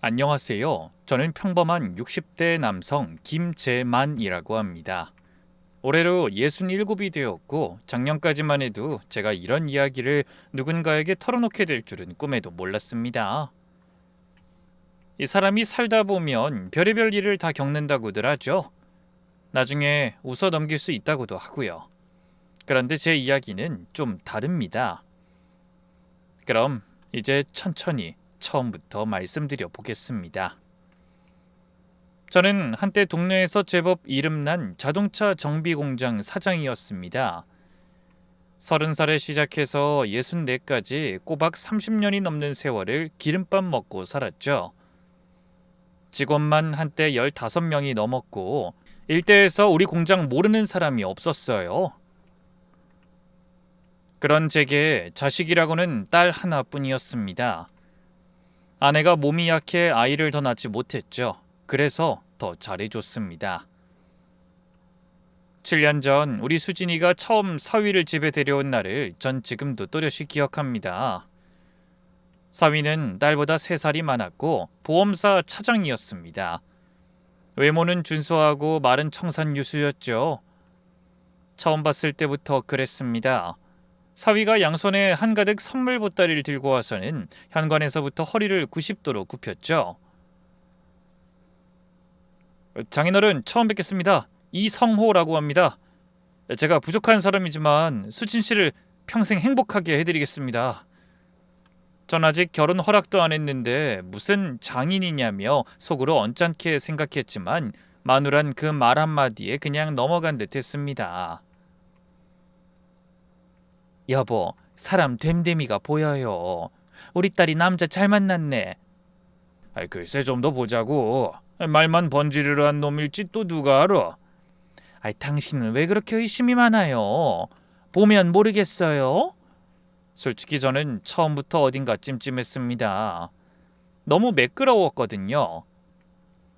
안녕하세요. 저는 평범한 60대 남성 김재만이라고 합니다. 올해로 67이 되었고 작년까지만 해도 제가 이런 이야기를 누군가에게 털어놓게 될 줄은 꿈에도 몰랐습니다. 이 사람이 살다 보면 별의별 일을 다 겪는다고들 하죠. 나중에 웃어 넘길 수 있다고도 하고요. 그런데 제 이야기는 좀 다릅니다. 그럼 이제 천천히 처음부터 말씀드려 보겠습니다. 저는 한때 동네에서 제법 이름난 자동차 정비 공장 사장이었습니다. 30살에 시작해서 64까지 꼬박 30년이 넘는 세월을 기름밥 먹고 살았죠. 직원만 한때 15명이 넘었고 일대에서 우리 공장 모르는 사람이 없었어요. 그런 제게 자식이라고는 딸 하나뿐이었습니다. 아내가 몸이 약해 아이를 더 낳지 못했죠. 그래서 더 잘해줬습니다. 7년 전 우리 수진이가 처음 사위를 집에 데려온 날을 전 지금도 또렷이 기억합니다. 사위는 딸보다 3살이 많았고 보험사 차장이었습니다. 외모는 준수하고 말은 청산유수였죠. 처음 봤을 때부터 그랬습니다. 사위가 양손에 한가득 선물 보따리를 들고 와서는 현관에서부터 허리를 90도로 굽혔죠. 장인어른 처음 뵙겠습니다. 이성호라고 합니다. 제가 부족한 사람이지만 수진 씨를 평생 행복하게 해드리겠습니다. 전 아직 결혼 허락도 안 했는데 무슨 장인이냐며 속으로 언짢게 생각했지만 마누란 그 말 한마디에 그냥 넘어간 듯 했습니다. 여보, 사람 됨됨이가 보여요. 우리 딸이 남자 잘 만났네. 글쎄 좀 더 보자고. 말만 번지르르한 놈일지 또 누가 알아? 당신은 왜 그렇게 의심이 많아요? 보면 모르겠어요? 솔직히 저는 처음부터 어딘가 찜찜했습니다. 너무 매끄러웠거든요.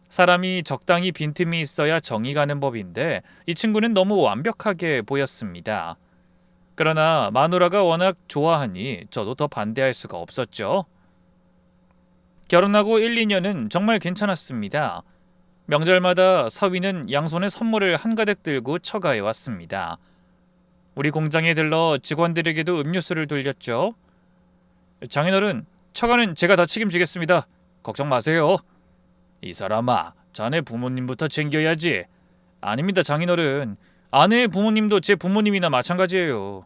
사람이 적당히 빈틈이 있어야 정이 가는 법인데 이 친구는 너무 완벽하게 보였습니다. 그러나 마누라가 워낙 좋아하니 저도 더 반대할 수가 없었죠. 결혼하고 1, 2년은 정말 괜찮았습니다. 명절마다 사위는 양손에 선물을 한가득 들고 처가에 왔습니다. 우리 공장에 들러 직원들에게도 음료수를 돌렸죠. 장인어른, 처가는 제가 다 책임지겠습니다. 걱정 마세요. 이 사람아, 자네 부모님부터 챙겨야지. 아닙니다, 장인어른. 아내의 부모님도 제 부모님이나 마찬가지예요.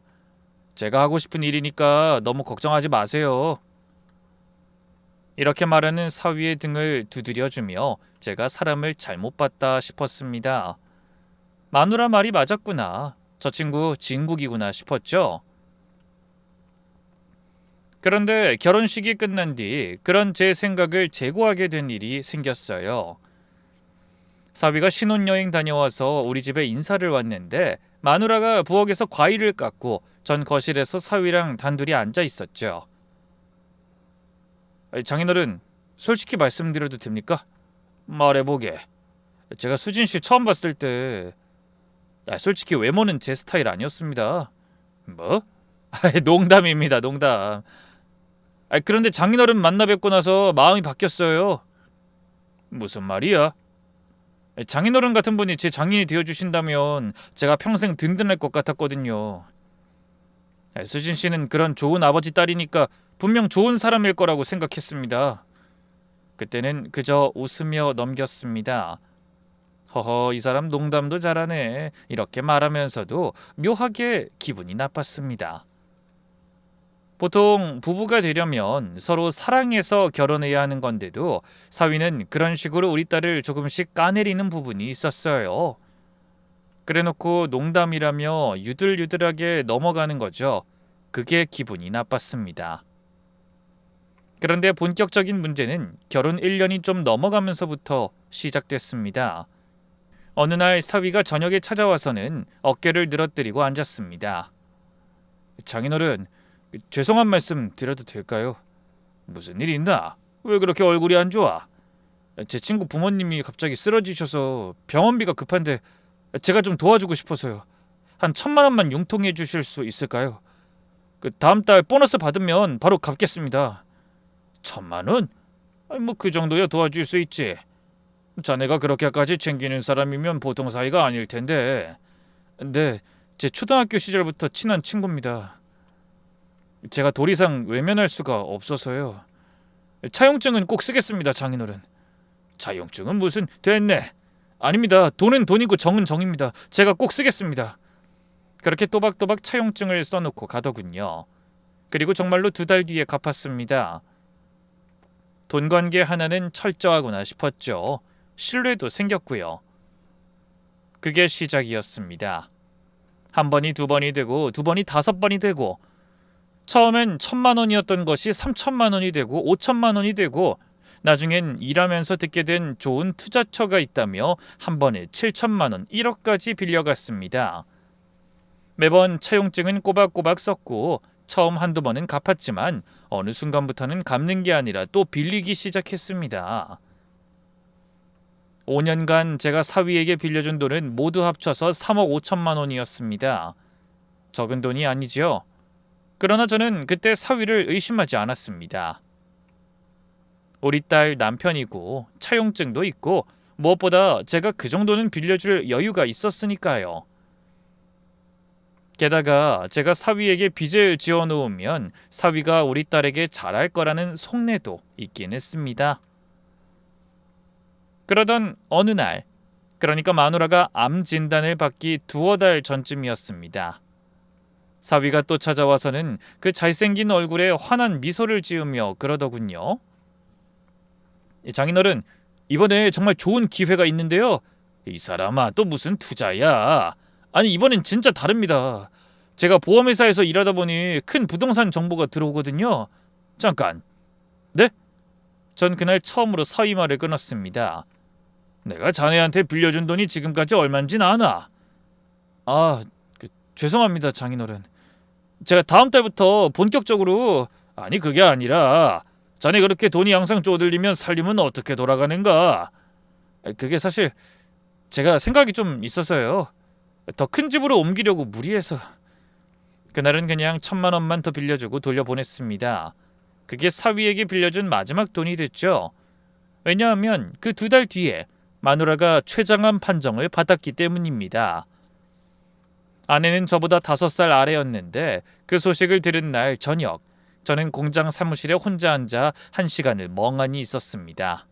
제가 하고 싶은 일이니까 너무 걱정하지 마세요. 이렇게 말하는 사위의 등을 두드려주며 제가 사람을 잘못 봤다 싶었습니다. 마누라 말이 맞았구나. 저 친구 진국이구나 싶었죠. 그런데 결혼식이 끝난 뒤 그런 제 생각을 재고하게 된 일이 생겼어요. 사위가 신혼여행 다녀와서 우리 집에 인사를 왔는데 마누라가 부엌에서 과일을 깎고 전 거실에서 사위랑 단둘이 앉아 있었죠. 장인어른, 솔직히 말씀드려도 됩니까? 말해보게. 제가 수진 씨 처음 봤을 때 솔직히 외모는 제 스타일 아니었습니다. 뭐? 농담입니다, 농담. 그런데 장인어른 만나 뵙고 나서 마음이 바뀌었어요. 무슨 말이야? 장인어른 같은 분이 제 장인이 되어주신다면 제가 평생 든든할 것 같았거든요. 수진 씨는 그런 좋은 아버지 딸이니까 분명 좋은 사람일 거라고 생각했습니다. 그때는 그저 웃으며 넘겼습니다. 허허, 이 사람 농담도 잘하네. 이렇게 말하면서도 묘하게 기분이 나빴습니다. 보통 부부가 되려면 서로 사랑해서 결혼해야 하는 건데도 사위는 그런 식으로 우리 딸을 조금씩 까내리는 부분이 있었어요. 그래놓고 농담이라며 유들유들하게 넘어가는 거죠. 그게 기분이 나빴습니다. 그런데 본격적인 문제는 결혼 1년이 좀 넘어가면서부터 시작됐습니다. 어느 날 사위가 저녁에 찾아와서는 어깨를 늘어뜨리고 앉았습니다. 장인어른, 죄송한 말씀 드려도 될까요? 무슨 일 있나? 왜 그렇게 얼굴이 안 좋아? 제 친구 부모님이 갑자기 쓰러지셔서 병원비가 급한데 제가 좀 도와주고 싶어서요. 한 1,000만 원만 융통해 주실 수 있을까요? 다음 달 보너스 받으면 바로 갚겠습니다. 1,000만 원? 뭐 그 정도야 도와줄 수 있지. 자네가 그렇게까지 챙기는 사람이면 보통 사이가 아닐 텐데. 네, 제 초등학교 시절부터 친한 친구입니다. 제가 도리상 외면할 수가 없어서요. 차용증은 꼭 쓰겠습니다, 장인어른. 차용증은 무슨 됐네. 아닙니다. 돈은 돈이고 정은 정입니다. 제가 꼭 쓰겠습니다. 그렇게 또박또박 차용증을 써놓고 가더군요. 그리고 정말로 2달 뒤에 갚았습니다. 돈 관계 하나는 철저하구나 싶었죠. 신뢰도 생겼고요. 그게 시작이었습니다. 1번이 2번이 되고 2번이 5번이 되고 처음엔 1,000만 원이었던 것이 3,000만 원이 되고 5,000만 원이 되고 나중엔 일하면서 듣게 된 좋은 투자처가 있다며 한 번에 7,000만 원, 1억까지 빌려갔습니다. 매번 차용증은 꼬박꼬박 썼고 처음 1~2번은 갚았지만 어느 순간부터는 갚는 게 아니라 또 빌리기 시작했습니다. 5년간 제가 사위에게 빌려준 돈은 모두 합쳐서 3억 5천만 원이었습니다. 적은 돈이 아니죠. 그러나 저는 그때 사위를 의심하지 않았습니다. 우리 딸 남편이고 차용증도 있고 무엇보다 제가 그 정도는 빌려줄 여유가 있었으니까요. 게다가 제가 사위에게 빚을 지어놓으면 사위가 우리 딸에게 잘할 거라는 속내도 있긴 했습니다. 그러던 어느 날, 그러니까 마누라가 암 진단을 받기 2~달 전쯤이었습니다. 사위가 또 찾아와서는 그 잘생긴 얼굴에 환한 미소를 지으며 그러더군요. 장인어른, 이번에 정말 좋은 기회가 있는데요. 이 사람아, 또 무슨 투자야. 아니, 이번엔 진짜 다릅니다. 제가 보험회사에서 일하다 보니 큰 부동산 정보가 들어오거든요. 잠깐. 네? 전 그날 처음으로 사위 말을 끊었습니다. 내가 자네한테 빌려준 돈이 지금까지 얼마인진 아나? 죄송합니다, 장인어른. 제가 다음 달부터 본격적으로... 아니, 그게 아니라 자네 그렇게 돈이 항상 쪼들리면 살림은 어떻게 돌아가는가? 그게 사실 제가 생각이 좀 있어서요. 더 큰 집으로 옮기려고 무리해서. 그날은 그냥 1,000만 원만 더 빌려주고 돌려보냈습니다. 그게 사위에게 빌려준 마지막 돈이 됐죠. 왜냐하면 그 2달 뒤에 마누라가 췌장암 판정을 받았기 때문입니다. 아내는 저보다 5살 아래였는데 그 소식을 들은 날 저녁, 저는 공장 사무실에 혼자 앉아 1시간을 멍하니 있었습니다.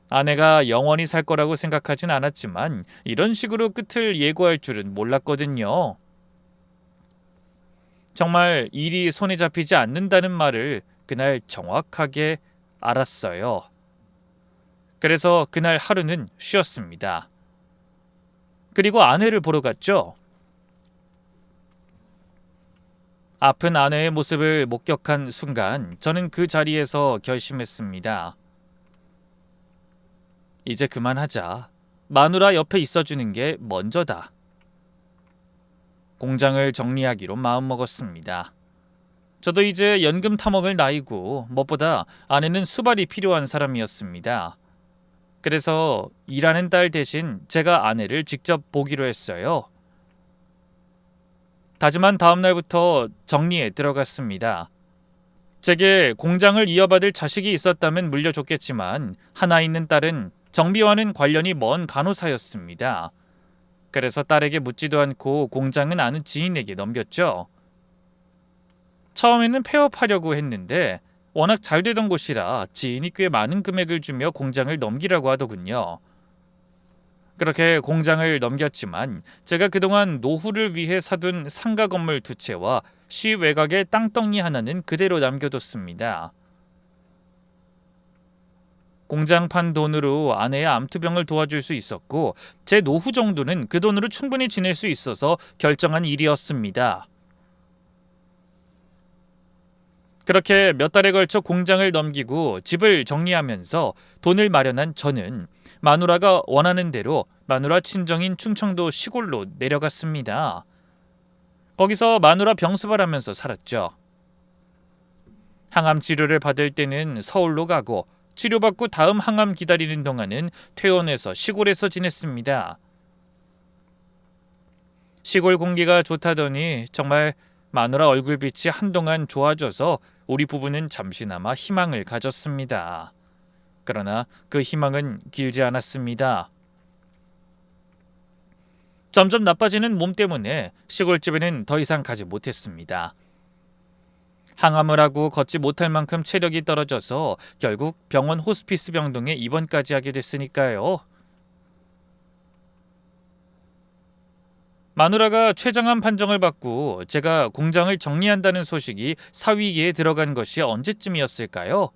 아내가 영원히 살 거라고 생각하진 않았지만 이런 식으로 끝을 예고할 줄은 몰랐거든요. 정말 일이 손에 잡히지 않는다는 말을 그날 정확하게 알았어요. 그래서 그날 하루는 쉬었습니다. 그리고 아내를 보러 갔죠. 아픈 아내의 모습을 목격한 순간 저는 그 자리에서 결심했습니다. 이제 그만하자. 마누라 옆에 있어주는 게 먼저다. 공장을 정리하기로 마음먹었습니다. 저도 이제 연금 타먹을 나이고 무엇보다 아내는 수발이 필요한 사람이었습니다. 그래서 일하는 딸 대신 제가 아내를 직접 보기로 했어요. 다짐한 다음 날부터 정리에 들어갔습니다. 제게 공장을 이어받을 자식이 있었다면 물려줬겠지만 하나 있는 딸은 정비와는 관련이 먼 간호사였습니다. 그래서 딸에게 묻지도 않고 공장은 아는 지인에게 넘겼죠. 처음에는 폐업하려고 했는데 워낙 잘 되던 곳이라 지인이 꽤 많은 금액을 주며 공장을 넘기라고 하더군요. 그렇게 공장을 넘겼지만 제가 그동안 노후를 위해 사둔 상가 건물 2채와 시 외곽의 땅덩이 하나는 그대로 남겨뒀습니다. 공장 판 돈으로 아내의 암투병을 도와줄 수 있었고 제 노후 정도는 그 돈으로 충분히 지낼 수 있어서 결정한 일이었습니다. 그렇게 몇 달에 걸쳐 공장을 넘기고 집을 정리하면서 돈을 마련한 저는 마누라가 원하는 대로 마누라 친정인 충청도 시골로 내려갔습니다. 거기서 마누라 병습을 하면서 살았죠. 항암 치료를 받을 때는 서울로 가고 치료받고 다음 항암 기다리는 동안은 퇴원해서 시골에서 지냈습니다. 시골 공기가 좋다더니 정말 마누라 얼굴빛이 한동안 좋아져서 우리 부부는 잠시나마 희망을 가졌습니다. 그러나 그 희망은 길지 않았습니다. 점점 나빠지는 몸 때문에 시골집에는 더 이상 가지 못했습니다. 항암을 하고 걷지 못할 만큼 체력이 떨어져서 결국 병원 호스피스 병동에 입원까지 하게 됐으니까요. 마누라가 췌장암 판정을 받고 제가 공장을 정리한다는 소식이 사위기에 들어간 것이 언제쯤이었을까요?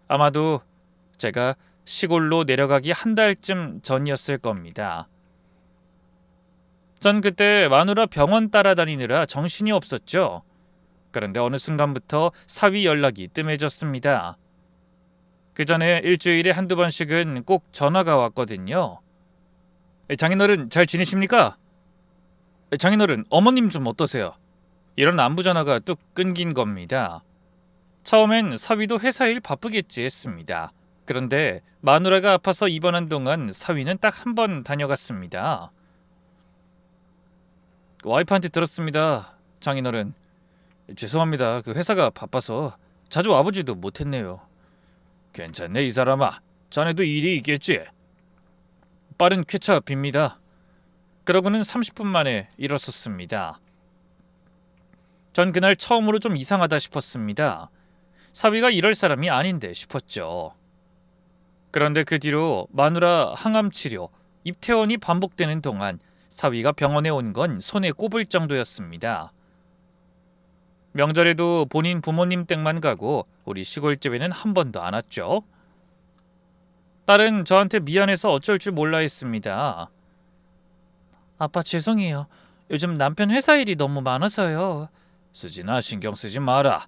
아마도 제가 시골로 내려가기 한 달쯤 전이었을 겁니다. 전 그때 마누라 병원 따라다니느라 정신이 없었죠. 그런데 어느 순간부터 사위 연락이 뜸해졌습니다. 그 전에 일주일에 한두 번씩은 꼭 전화가 왔거든요. 장인어른 잘 지내십니까? 장인어른 어머님 좀 어떠세요? 이런 안부 전화가 뚝 끊긴 겁니다. 처음엔 사위도 회사 일 바쁘겠지 했습니다. 그런데 마누라가 아파서 입원한 동안 사위는 딱 한 번 다녀갔습니다. 와이프한테 들었습니다. 장인어른. 죄송합니다. 그 회사가 바빠서 자주 와보지도 못했네요. 괜찮네 이 사람아. 자네도 일이 있겠지? 빠른 쾌차 빕니다. 그러고는 30분 만에 일어섰습니다. 전 그날 처음으로 좀 이상하다 싶었습니다. 사위가 이럴 사람이 아닌데 싶었죠. 그런데 그 뒤로 마누라 항암 치료, 입퇴원이 반복되는 동안 사위가 병원에 온 건 손에 꼽을 정도였습니다. 명절에도 본인 부모님 댁만 가고 우리 시골집에는 한 번도 안 왔죠. 딸은 저한테 미안해서 어쩔 줄 몰라 했습니다. 아빠 죄송해요. 요즘 남편 회사 일이 너무 많아서요. 수진아 신경 쓰지 마라.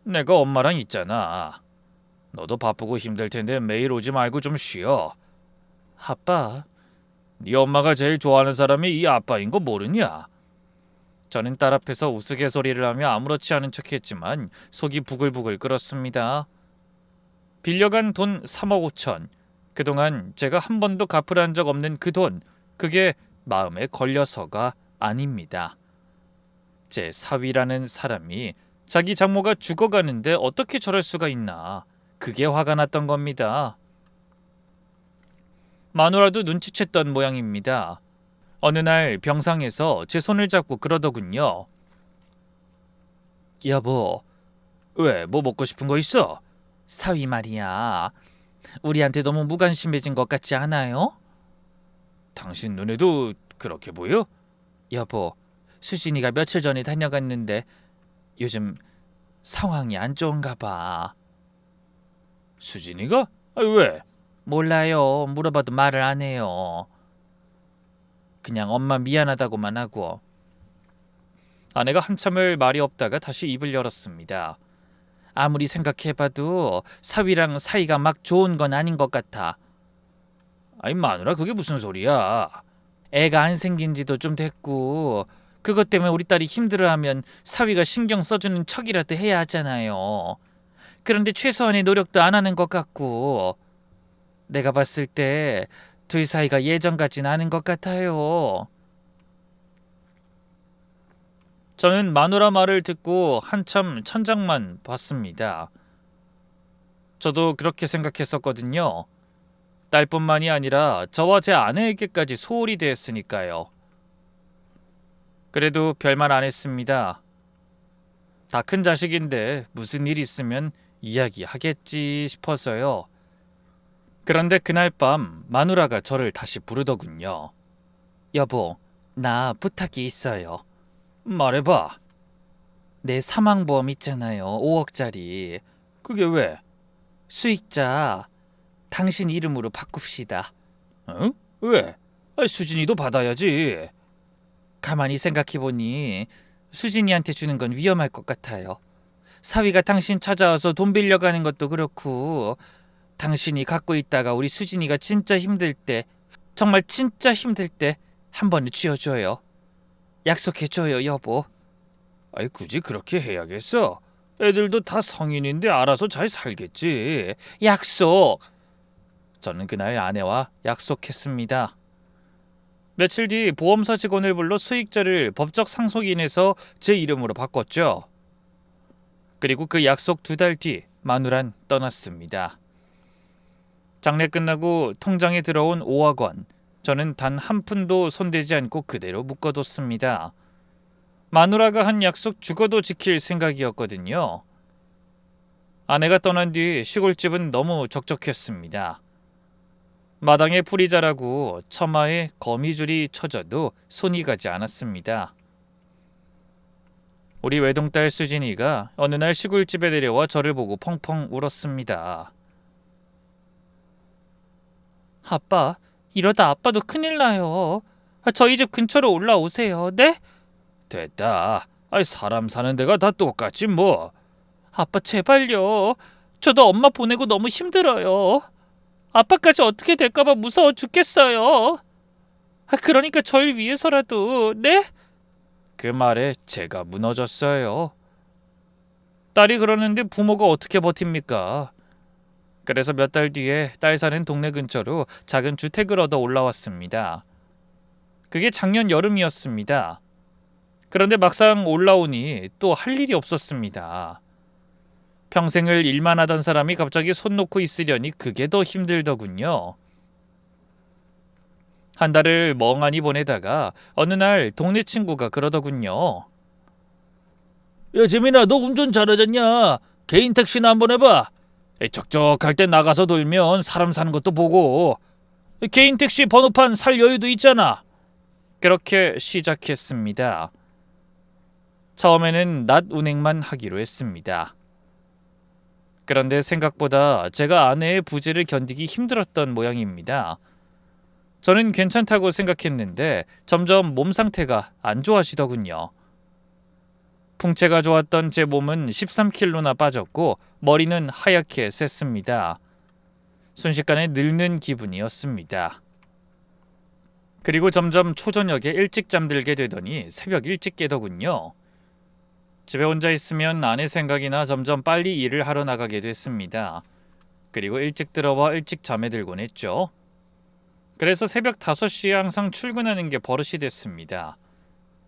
내가 엄마랑 있잖아. 너도 바쁘고 힘들 텐데 매일 오지 말고 좀 쉬어. 아빠. 네 엄마가 제일 좋아하는 사람이 이 아빠인 거 모르냐? 저는 딸 앞에서 우스갯소리를 하며 아무렇지 않은 척했지만 속이 부글부글 끓었습니다. 빌려간 돈 3억 5천. 그동안 제가 한 번도 갚으란 적 없는 그 돈. 그게 마음에 걸려서가 아닙니다. 제 사위라는 사람이 자기 장모가 죽어가는데 어떻게 저럴 수가 있나. 그게 화가 났던 겁니다. 마누라도 눈치챘던 모양입니다. 어느 날 병상에서 제 손을 잡고 그러더군요. 여보, 왜 뭐 먹고 싶은 거 있어? 사위 말이야. 우리한테 너무 무관심해진 것 같지 않아요? 당신 눈에도 그렇게 보여? 여보, 수진이가 며칠 전에 다녀갔는데 요즘 상황이 안 좋은가 봐. 수진이가? 왜? 몰라요. 물어봐도 말을 안 해요. 그냥 엄마 미안하다고만 하고. 아내가 한참을 말이 없다가 다시 입을 열었습니다. 아무리 생각해봐도 사위랑 사이가 막 좋은 건 아닌 것 같아. 아니 마누라 그게 무슨 소리야. 애가 안 생긴 지도 좀 됐고 그것 때문에 우리 딸이 힘들어하면 사위가 신경 써주는 척이라도 해야 하잖아요. 그런데 최소한의 노력도 안 하는 것 같고 내가 봤을 때 둘 사이가 예전 같진 않은 것 같아요. 저는 마누라 말을 듣고 한참 천장만 봤습니다. 저도 그렇게 생각했었거든요. 딸뿐만이 아니라 저와 제 아내에게까지 소홀히 대했으니까요. 그래도 별말 안 했습니다. 다 큰 자식인데 무슨 일 있으면 이야기하겠지 싶어서요. 그런데 그날 밤 마누라가 저를 다시 부르더군요. 여보, 나 부탁이 있어요. 말해봐. 내 사망보험 있잖아요. 5억짜리. 그게 왜? 수익자 당신 이름으로 바꿉시다. 응? 왜? 수진이도 받아야지. 가만히 생각해보니 수진이한테 주는 건 위험할 것 같아요. 사위가 당신 찾아와서 돈 빌려가는 것도 그렇고 당신이 갖고 있다가 우리 수진이가 진짜 힘들 때, 정말 진짜 힘들 때 한 번에 쥐어줘요. 약속해줘요, 여보. 아이 굳이 그렇게 해야겠어? 애들도 다 성인인데 알아서 잘 살겠지. 약속! 저는 그날 아내와 약속했습니다. 며칠 뒤 보험사 직원을 불러 수익자를 법적 상속인에서 제 이름으로 바꿨죠. 그리고 그 약속 2달 뒤 마누란 떠났습니다. 장례 끝나고 통장에 들어온 5억 원. 저는 단 한 푼도 손대지 않고 그대로 묶어뒀습니다. 마누라가 한 약속 죽어도 지킬 생각이었거든요. 아내가 떠난 뒤 시골집은 너무 적적했습니다. 마당에 풀이 자라고 처마에 거미줄이 쳐져도 손이 가지 않았습니다. 우리 외동딸 수진이가 어느 날 시골집에 내려와 저를 보고 펑펑 울었습니다. 아빠, 이러다 아빠도 큰일 나요. 저희 집 근처로 올라오세요. 네? 됐다. 사람 사는 데가 다 똑같지 뭐. 아빠 제발요. 저도 엄마 보내고 너무 힘들어요. 아빠까지 어떻게 될까봐 무서워 죽겠어요. 그러니까 절 위해서라도, 네? 그 말에 제가 무너졌어요. 딸이 그러는데 부모가 어떻게 버팁니까? 그래서 몇 달 뒤에 딸 사는 동네 근처로 작은 주택을 얻어 올라왔습니다. 그게 작년 여름이었습니다. 그런데 막상 올라오니 또 할 일이 없었습니다. 평생을 일만 하던 사람이 갑자기 손 놓고 있으려니 그게 더 힘들더군요. 한 달을 멍하니 보내다가 어느 날 동네 친구가 그러더군요. 야 재민아, 너 운전 잘하잖냐? 개인 택시나 한번 해봐. 적적할 때 나가서 돌면 사람 사는 것도 보고 개인 택시 번호판 살 여유도 있잖아. 그렇게 시작했습니다. 처음에는 낮 운행만 하기로 했습니다. 그런데 생각보다 제가 아내의 부재를 견디기 힘들었던 모양입니다. 저는 괜찮다고 생각했는데 점점 몸 상태가 안 좋아지더군요. 풍채가 좋았던 제 몸은 13kg나 빠졌고 머리는 하얗게 샜습니다. 순식간에 늙는 기분이었습니다. 그리고 점점 초저녁에 일찍 잠들게 되더니 새벽 일찍 깨더군요. 집에 혼자 있으면 아내 생각이나 점점 빨리 일을 하러 나가게 됐습니다. 그리고 일찍 들어와 일찍 잠에 들곤 했죠. 그래서 새벽 5시에 항상 출근하는 게 버릇이 됐습니다.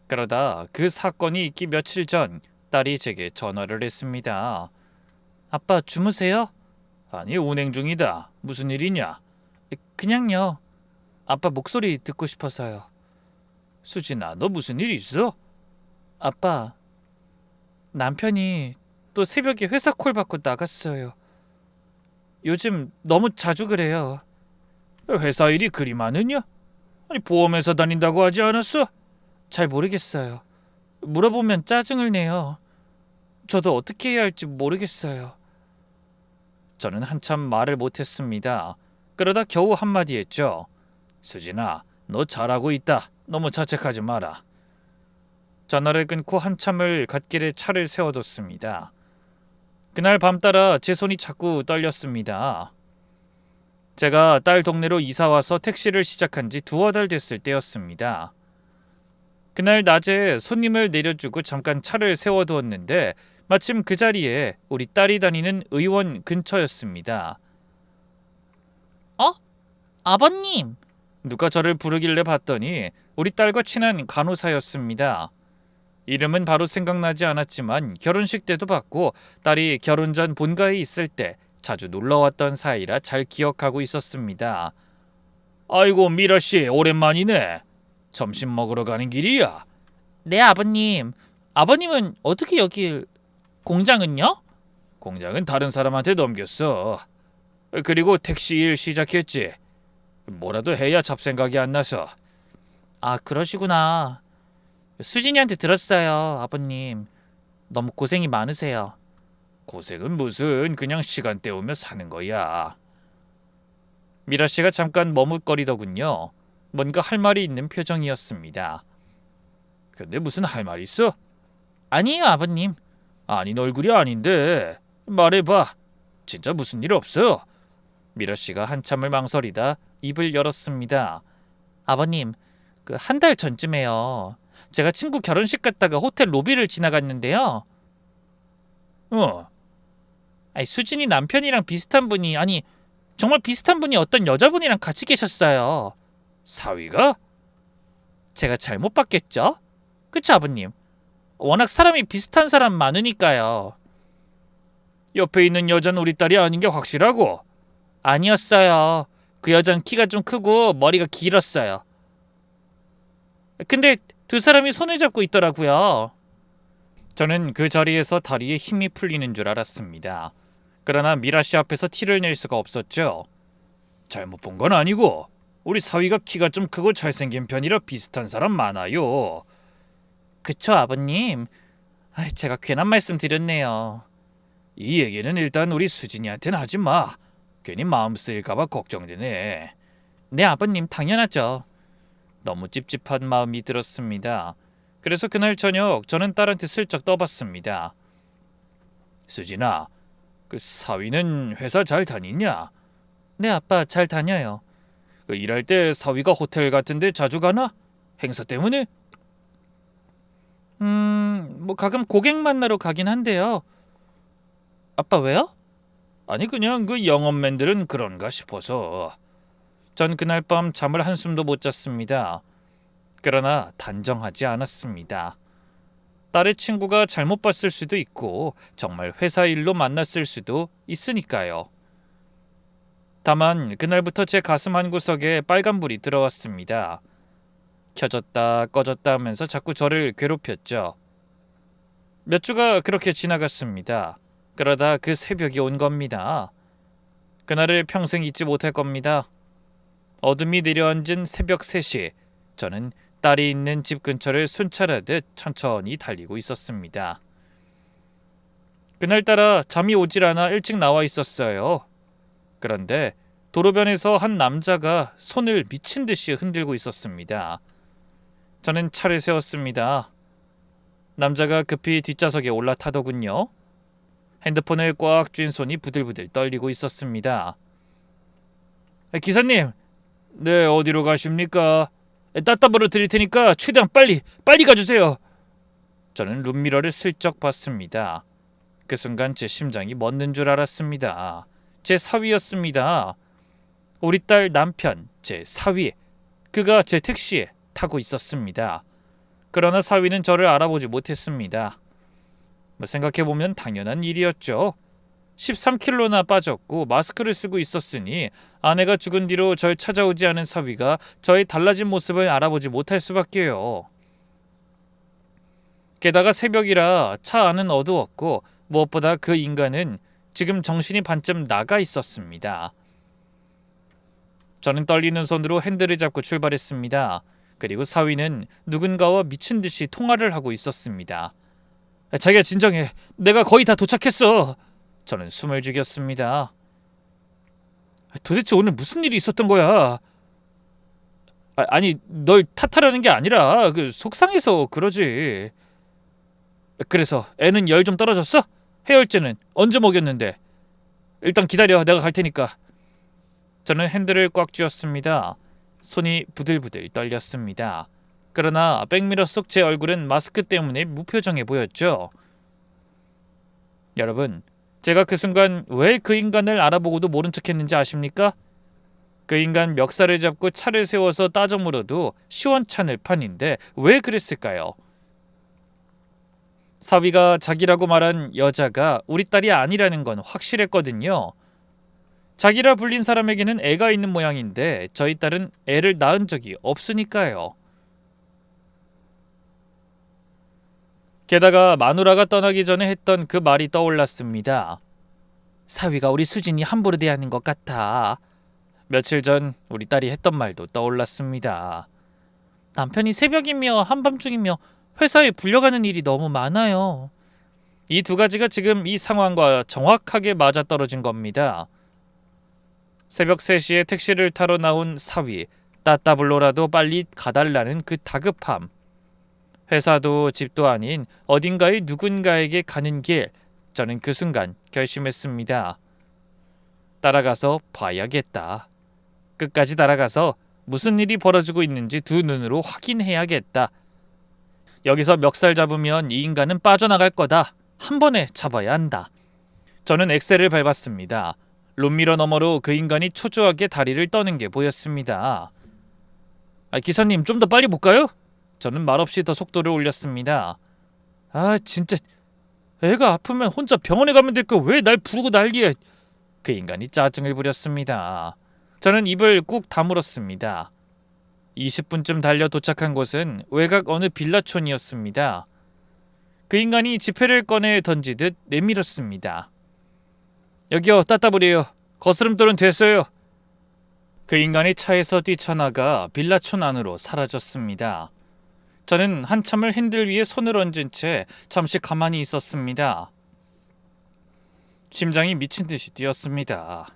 그러다 그 사건이 있기 며칠 전 딸이 제게 전화를 했습니다. 아빠 주무세요? 아니 운행 중이다. 무슨 일이냐? 그냥요. 아빠 목소리 듣고 싶어서요. 수진아, 너 무슨 일 있어? 아빠, 남편이 또 새벽에 회사 콜 받고 나갔어요. 요즘 너무 자주 그래요. 회사 일이 그리 많으냐? 아니 보험회사 다닌다고 하지 않았어? 잘 모르겠어요. 물어보면 짜증을 내요. 저도 어떻게 해야 할지 모르겠어요. 저는 한참 말을 못했습니다. 그러다 겨우 한마디 했죠. 수진아, 너 잘하고 있다. 너무 자책하지 마라. 전화를 끊고 한참을 갓길에 차를 세워뒀습니다. 그날 밤 따라 제 손이 자꾸 떨렸습니다. 제가 딸 동네로 이사와서 택시를 시작한 지 2달 됐을 때였습니다. 그날 낮에 손님을 내려주고 잠깐 차를 세워두었는데 마침 그 자리에 우리 딸이 다니는 의원 근처였습니다. 아버님! 누가 저를 부르길래 봤더니 우리 딸과 친한 간호사였습니다. 이름은 바로 생각나지 않았지만 결혼식 때도 봤고 딸이 결혼 전 본가에 있을 때 자주 놀러왔던 사이라 잘 기억하고 있었습니다. 아이고 미라씨 오랜만이네. 점심 먹으러 가는 길이야? 네 아버님. 아버님은 어떻게 여길... 공장은요? 공장은 다른 사람한테 넘겼어. 그리고 택시 일 시작했지. 뭐라도 해야 잡생각이 안 나서. 아 그러시구나. 수진이한테 들었어요 아버님. 너무 고생이 많으세요. 고생은 무슨, 그냥 시간 때우며 사는 거야. 미라씨가 잠깐 머뭇거리더군요. 뭔가 할 말이 있는 표정이었습니다. 근데 무슨 할 말 있어? 아니에요 아버님. 아닌 얼굴이 아닌데 말해봐. 진짜 무슨 일 없어? 미라씨가 한참을 망설이다 입을 열었습니다. 아버님, 그 한 달 전쯤에요. 제가 친구 결혼식 갔다가 호텔 로비를 지나갔는데요. 아니, 수진이 남편이랑 비슷한 분이, 아니 정말 비슷한 분이 어떤 여자분이랑 같이 계셨어요. 사위가? 제가 잘못 봤겠죠? 그쵸 아버님? 워낙 사람이 비슷한 사람 많으니까요. 옆에 있는 여자는 우리 딸이 아닌 게 확실하고. 아니었어요. 그 여자는 키가 좀 크고 머리가 길었어요. 근데 두 사람이 손을 잡고 있더라고요. 저는 그 자리에서 다리에 힘이 풀리는 줄 알았습니다. 그러나 미라 씨 앞에서 티를 낼 수가 없었죠. 잘못 본 건 아니고 우리 사위가 키가 좀 크고 잘생긴 편이라 비슷한 사람 많아요. 그쵸, 아버님? 제가 괜한 말씀 드렸네요. 이 얘기는 일단 우리 수진이한테는 하지 마. 괜히 마음 쓰일까봐 걱정되네. 네, 아버님, 당연하죠. 너무 찝찝한 마음이 들었습니다. 그래서 그날 저녁 저는 딸한테 슬쩍 떠봤습니다. 수진아, 그 사위는 회사 잘 다니냐? 네, 아빠, 잘 다녀요. 그 일할 때 사위가 호텔 같은 데 자주 가나? 행사 때문에? 뭐 가끔 고객 만나러 가긴 한데요. 아빠 왜요? 아니 그냥 그 영업맨들은 그런가 싶어서. 전 그날 밤 잠을 한숨도 못 잤습니다. 그러나 단정하지 않았습니다. 딸의 친구가 잘못 봤을 수도 있고 정말 회사 일로 만났을 수도 있으니까요. 다만 그날부터 제 가슴 한구석에 빨간불이 들어왔습니다. 켜졌다 꺼졌다 하면서 자꾸 저를 괴롭혔죠. 몇 주가 그렇게 지나갔습니다. 그러다 그 새벽이 온 겁니다. 그날을 평생 잊지 못할 겁니다. 어둠이 내려앉은 새벽 3시, 저는 딸이 있는 집 근처를 순찰하듯 천천히 달리고 있었습니다. 그날따라 잠이 오질 않아 일찍 나와 있었어요. 그런데 도로변에서 한 남자가 손을 미친 듯이 흔들고 있었습니다. 저는 차를 세웠습니다. 남자가 급히 뒷좌석에 올라타더군요. 핸드폰을 꽉 쥔 손이 부들부들 떨리고 있었습니다. 기사님, 네, 어디로 가십니까? 따따블로 드릴 테니까 최대한 빨리 가주세요. 저는 룸미러를 슬쩍 봤습니다. 그 순간 제 심장이 멎는 줄 알았습니다. 제 사위였습니다. 우리 딸 남편, 제 사위. 그가 제 택시에 타고 있었습니다. 그러나 사위는 저를 알아보지 못했습니다. 생각해보면 당연한 일이었죠. 13kg나 빠졌고 마스크를 쓰고 있었으니 아내가 죽은 뒤로 절 찾아오지 않은 사위가 저의 달라진 모습을 알아보지 못할 수밖에요. 게다가 새벽이라 차 안은 어두웠고 무엇보다 그 인간은 지금 정신이 반쯤 나가 있었습니다. 저는 떨리는 손으로 핸들을 잡고 출발했습니다. 그리고 사위는 누군가와 미친 듯이 통화를 하고 있었습니다. 자기야, 진정해. 내가 거의 다 도착했어. 저는 숨을 죽였습니다. 도대체 오늘 무슨 일이 있었던 거야? 아니, 널 탓하려는 게 아니라 속상해서 그러지. 그래서 애는 열 좀 떨어졌어? 해열제는 언제 먹였는데? 일단 기다려, 내가 갈 테니까. 저는 핸들을 꽉 쥐었습니다. 손이 부들부들 떨렸습니다. 그러나 백미러 속 제 얼굴은 마스크 때문에 무표정해 보였죠. 여러분, 제가 그 순간 왜 그 인간을 알아보고도 모른 척했는지 아십니까? 그 인간 멱살을 잡고 차를 세워서 따져 물어도 시원찮을 판인데 왜 그랬을까요? 사위가 자기라고 말한 여자가 우리 딸이 아니라는 건 확실했거든요. 자기라 불린 사람에게는 애가 있는 모양인데 저희 딸은 애를 낳은 적이 없으니까요. 게다가 마누라가 떠나기 전에 했던 그 말이 떠올랐습니다. 사위가 우리 수진이 함부로 대하는 것 같아. 며칠 전 우리 딸이 했던 말도 떠올랐습니다. 남편이 새벽이며 한밤중이며 회사에 불려가는 일이 너무 많아요. 이 두 가지가 지금 이 상황과 정확하게 맞아떨어진 겁니다. 새벽 3시에 택시를 타러 나온 사위, 따따블로라도 빨리 가달라는 그 다급함. 회사도 집도 아닌 어딘가의 누군가에게 가는 길, 저는 그 순간 결심했습니다. 따라가서 봐야겠다. 끝까지 따라가서 무슨 일이 벌어지고 있는지 두 눈으로 확인해야겠다. 여기서 멱살 잡으면 이 인간은 빠져나갈 거다. 한 번에 잡아야 한다. 저는 엑셀을 밟았습니다. 룸미러 너머로 그 인간이 초조하게 다리를 떠는 게 보였습니다. 기사님, 좀 더 빨리 볼까요? 저는 말없이 더 속도를 올렸습니다. 진짜 애가 아프면 혼자 병원에 가면 될 거 왜 날 부르고 난리야. 그 인간이 짜증을 부렸습니다. 저는 입을 꾹 다물었습니다. 20분쯤 달려 도착한 곳은 외곽 어느 빌라촌이었습니다. 그 인간이 지폐를 꺼내 던지듯 내밀었습니다. 여기요, 따따블이에요. 거스름돌은 됐어요. 그 인간이 차에서 뛰쳐나가 빌라촌 안으로 사라졌습니다. 저는 한참을 핸들 위에 손을 얹은 채 잠시 가만히 있었습니다. 심장이 미친 듯이 뛰었습니다.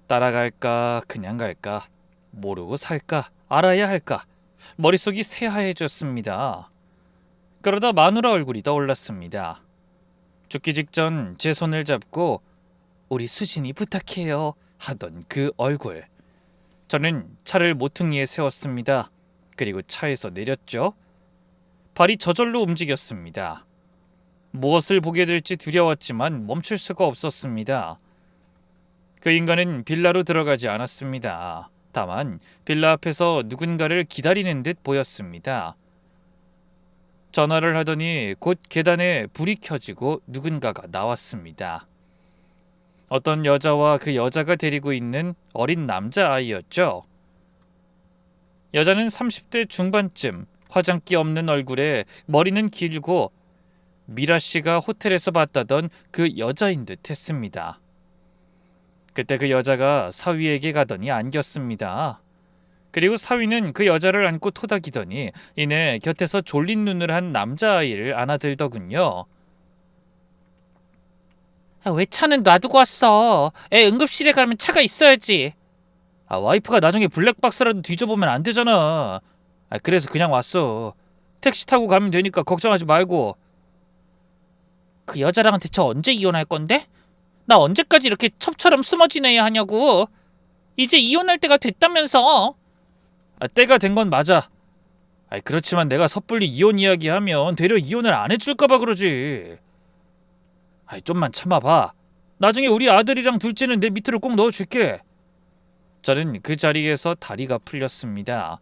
따라갈까, 그냥 갈까, 모르고 살까, 알아야 할까. 머릿속이 새하얘졌습니다. 그러다 마누라 얼굴이 떠올랐습니다. 죽기 직전 제 손을 잡고 우리 수진이 부탁해요 하던 그 얼굴. 저는 차를 모퉁이에 세웠습니다. 그리고 차에서 내렸죠. 발이 저절로 움직였습니다. 무엇을 보게 될지 두려웠지만 멈출 수가 없었습니다. 그 인간은 빌라로 들어가지 않았습니다. 다만 빌라 앞에서 누군가를 기다리는 듯 보였습니다. 전화를 하더니 곧 계단에 불이 켜지고 누군가가 나왔습니다. 어떤 여자와 그 여자가 데리고 있는 어린 남자아이였죠. 여자는 30대 중반쯤, 화장기 없는 얼굴에 머리는 길고 미라씨가 호텔에서 봤다던 그 여자인 듯 했습니다. 그때 그 여자가 사위에게 가더니 안겼습니다. 그리고 사위는 그 여자를 안고 토닥이더니 이내 곁에서 졸린 눈을 한 남자아이를 안아들더군요. 왜 차는 놔두고 왔어? 애 응급실에 가면 차가 있어야지. 와이프가 나중에 블랙박스라도 뒤져보면 안 되잖아. 그래서 그냥 왔어. 택시 타고 가면 되니까 걱정하지 말고. 그 여자랑은 대체 언제 이혼할 건데? 나 언제까지 이렇게 첩처럼 숨어 지내야 하냐고. 이제 이혼할 때가 됐다면서. 때가 된 건 맞아. 그렇지만 내가 섣불리 이혼 이야기하면 되려 이혼을 안 해줄까봐 그러지. 좀만 참아봐. 나중에 우리 아들이랑 둘째는 내 밑으로 꼭 넣어줄게. 저는 그 자리에서 다리가 풀렸습니다.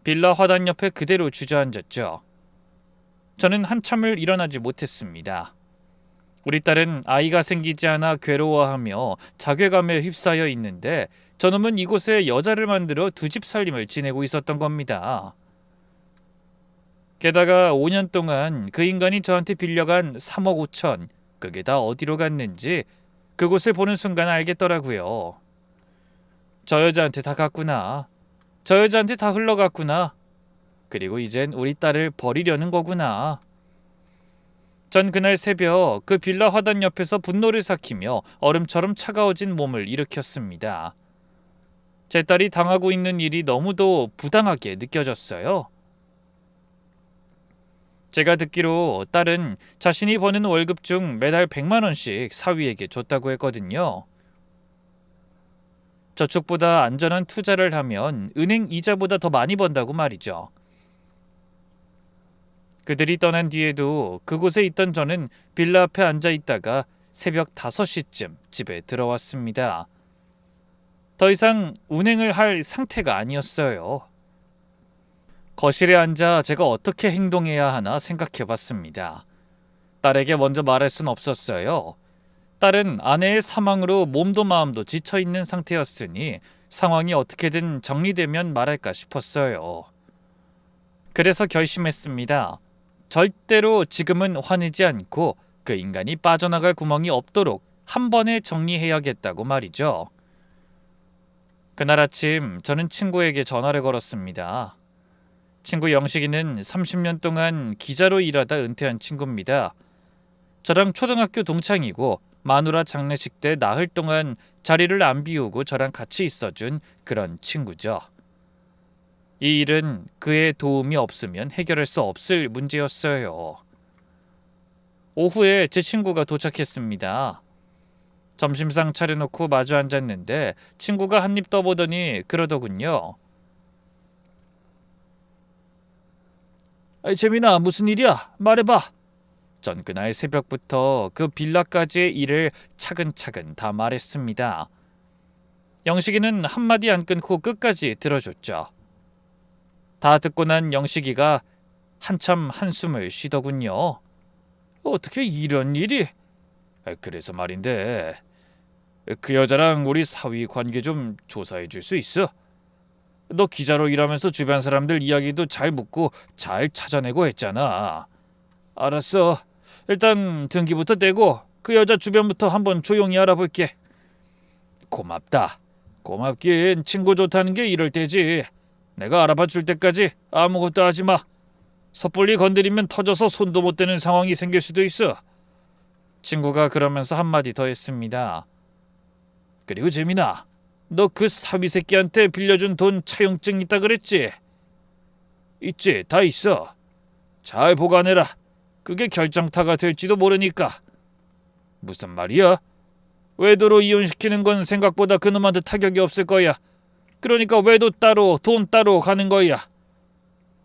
빌라 화단 옆에 그대로 주저앉았죠. 저는 한참을 일어나지 못했습니다. 우리 딸은 아이가 생기지 않아 괴로워하며 자괴감에 휩싸여 있는데 저놈은 이곳에 여자를 만들어 두 집 살림을 지내고 있었던 겁니다. 게다가 5년 동안 그 인간이 저한테 빌려간 3억 5천, 그게 다 어디로 갔는지 그곳을 보는 순간 알겠더라고요. 저 여자한테 다 갔구나. 저 여자한테 다 흘러갔구나. 그리고 이젠 우리 딸을 버리려는 거구나. 전 그날 새벽 그 빌라 화단 옆에서 분노를 삭히며 얼음처럼 차가워진 몸을 일으켰습니다. 제 딸이 당하고 있는 일이 너무도 부당하게 느껴졌어요. 제가 듣기로 딸은 자신이 버는 월급 중 매달 100만 원씩 사위에게 줬다고 했거든요. 저축보다 안전한 투자를 하면 은행 이자보다 더 많이 번다고 말이죠. 그들이 떠난 뒤에도 그곳에 있던 저는 빌라 앞에 앉아 있다가 새벽 5시쯤 집에 들어왔습니다. 더 이상 운행을 할 상태가 아니었어요. 거실에 앉아 제가 어떻게 행동해야 하나 생각해봤습니다. 딸에게 먼저 말할 순 없었어요. 딸은 아내의 사망으로 몸도 마음도 지쳐있는 상태였으니 상황이 어떻게든 정리되면 말할까 싶었어요. 그래서 결심했습니다. 절대로 지금은 화내지 않고 그 인간이 빠져나갈 구멍이 없도록 한 번에 정리해야겠다고 말이죠. 그날 아침 저는 친구에게 전화를 걸었습니다. 친구 영식이는 30년 동안 기자로 일하다 은퇴한 친구입니다. 저랑 초등학교 동창이고 마누라 장례식 때 나흘 동안 자리를 안 비우고 저랑 같이 있어준 그런 친구죠. 이 일은 그의 도움이 없으면 해결할 수 없을 문제였어요. 오후에 제 친구가 도착했습니다. 점심상 차려놓고 마주 앉았는데 친구가 한입 떠보더니 그러더군요. 재민아, 무슨 일이야? 말해봐. 전 그날 새벽부터 그 빌라까지의 일을 차근차근 다 말했습니다. 영식이는 한마디 안 끊고 끝까지 들어줬죠. 다 듣고 난 영식이가 한참 한숨을 쉬더군요. 어떻게 이런 일이? 그래서 말인데 그 여자랑 우리 사위 관계 좀 조사해 줄 수 있어? 너 기자로 일하면서 주변 사람들 이야기도 잘 묻고 잘 찾아내고 했잖아. 알았어. 일단 등기부터 떼고 그 여자 주변부터 한번 조용히 알아볼게. 고맙다. 고맙긴 친구 좋다는 게 이럴 때지. 내가 알아봐 줄 때까지 아무것도 하지 마. 섣불리 건드리면 터져서 손도 못 대는 상황이 생길 수도 있어. 친구가 그러면서 한마디 더 했습니다. 그리고 재민아, 너 그 사위 새끼한테 빌려준 돈 차용증 있다 그랬지? 있지, 다 있어. 잘 보관해라. 그게 결정타가 될지도 모르니까. 무슨 말이야? 외도로 이혼시키는 건 생각보다 그놈한테 타격이 없을 거야. 그러니까 외도 따로 돈 따로 가는 거야.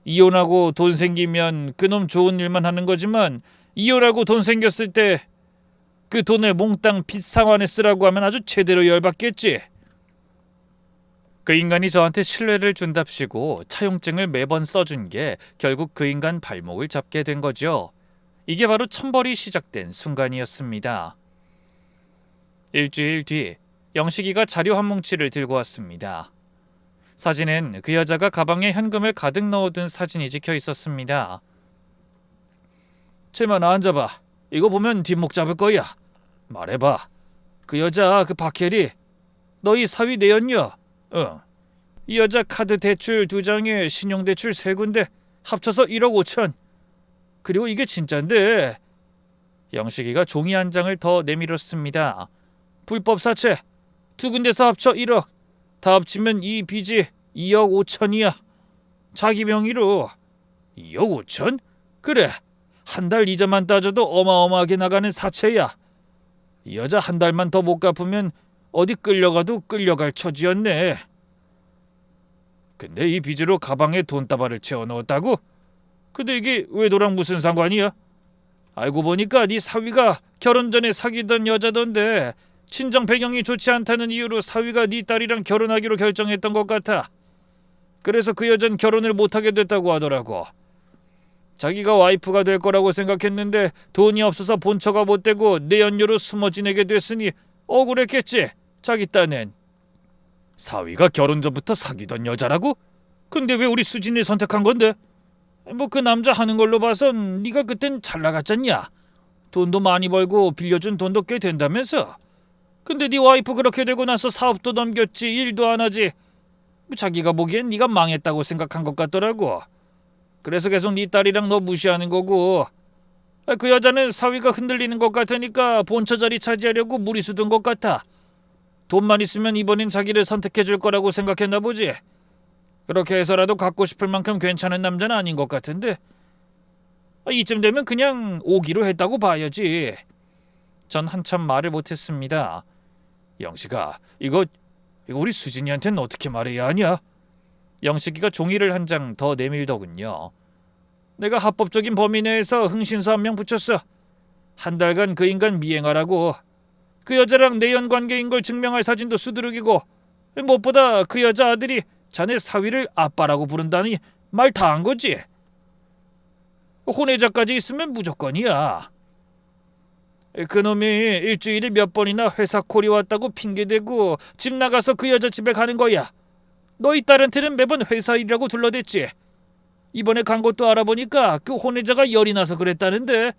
이혼하고 돈 생기면 그놈 좋은 일만 하는 거지만 이혼하고 돈 생겼을 때 그 돈을 몽땅 빚 상환에 쓰라고 하면 아주 제대로 열받겠지. 그 인간이 저한테 신뢰를 준답시고 차용증을 매번 써준 게 결국 그 인간 발목을 잡게 된 거죠. 이게 바로 천벌이 시작된 순간이었습니다. 일주일 뒤 영식이가 자료 한 뭉치를 들고 왔습니다. 사진엔 그 여자가 가방에 현금을 가득 넣어둔 사진이 찍혀 있었습니다. 채만아, 앉아봐. 이거 보면 뒷목 잡을 거야. 말해봐. 그 여자, 그 박혜리, 너희 사위 내연녀. 응. 이 여자 카드 대출 2장에 신용대출 3군데 합쳐서 1억 5천. 그리고 이게 진짠데. 영식이가 종이 한 장을 더 내밀었습니다. 불법 사채 2군데서 합쳐 1억. 다 합치면 이 빚이 2억 5천이야. 자기 명의로. 2억 5천? 그래. 한 달 이자만 따져도 어마어마하게 나가는 사채야. 이 여자 한 달만 더 못 갚으면 어디 끌려가도 끌려갈 처지였네. 근데 이 빚으로 가방에 돈다발을 채워 넣었다고? 근데 이게 외도랑 무슨 상관이야? 알고 보니까 네 사위가 결혼 전에 사귀던 여자던데 친정 배경이 좋지 않다는 이유로 사위가 네 딸이랑 결혼하기로 결정했던 것 같아. 그래서 그 여잔 결혼을 못하게 됐다고 하더라고. 자기가 와이프가 될 거라고 생각했는데 돈이 없어서 본처가 못 되고 내연녀로 숨어 지내게 됐으니 억울했겠지. 자기 딴엔. 사위가 결혼 전부터 사귀던 여자라고? 근데 왜 우리 수진을 선택한 건데? 뭐 그 남자 하는 걸로 봐선 네가 그땐 잘 나갔잖냐. 돈도 많이 벌고 빌려준 돈도 꽤 된다면서. 근데 네 와이프 그렇게 되고 나서 사업도 넘겼지 일도 안 하지. 뭐 자기가 보기엔 네가 망했다고 생각한 것 같더라고. 그래서 계속 네 딸이랑 너 무시하는 거고. 그 여자는 사위가 흔들리는 것 같으니까 본처 자리 차지하려고 무리수 둔 것 같아. 돈만 있으면 이번엔 자기를 선택해 줄 거라고 생각했나 보지. 그렇게 해서라도 갖고 싶을 만큼 괜찮은 남자는 아닌 것 같은데. 이쯤 되면 그냥 오기로 했다고 봐야지. 전 한참 말을 못했습니다. 영식아, 이거 우리 수진이한테는 어떻게 말해야 하냐? 영식이가 종이를 한 장 더 내밀더군요. 내가 합법적인 범위 내에서 흥신소 한 명 붙였어. 한 달간 그 인간 미행하라고. 그 여자랑 내연 관계인 걸 증명할 사진도 수두룩이고 무엇보다 그 여자 아들이 자네 사위를 아빠라고 부른다니 말 다 한 거지. 혼외자까지 있으면 무조건이야. 그놈이 일주일에 몇 번이나 회사 콜이 왔다고 핑계대고 집 나가서 그 여자 집에 가는 거야. 너희 딸한테는 매번 회사 일이라고 둘러댔지. 이번에 간 것도 알아보니까 그 혼외자가 열이 나서 그랬다는데.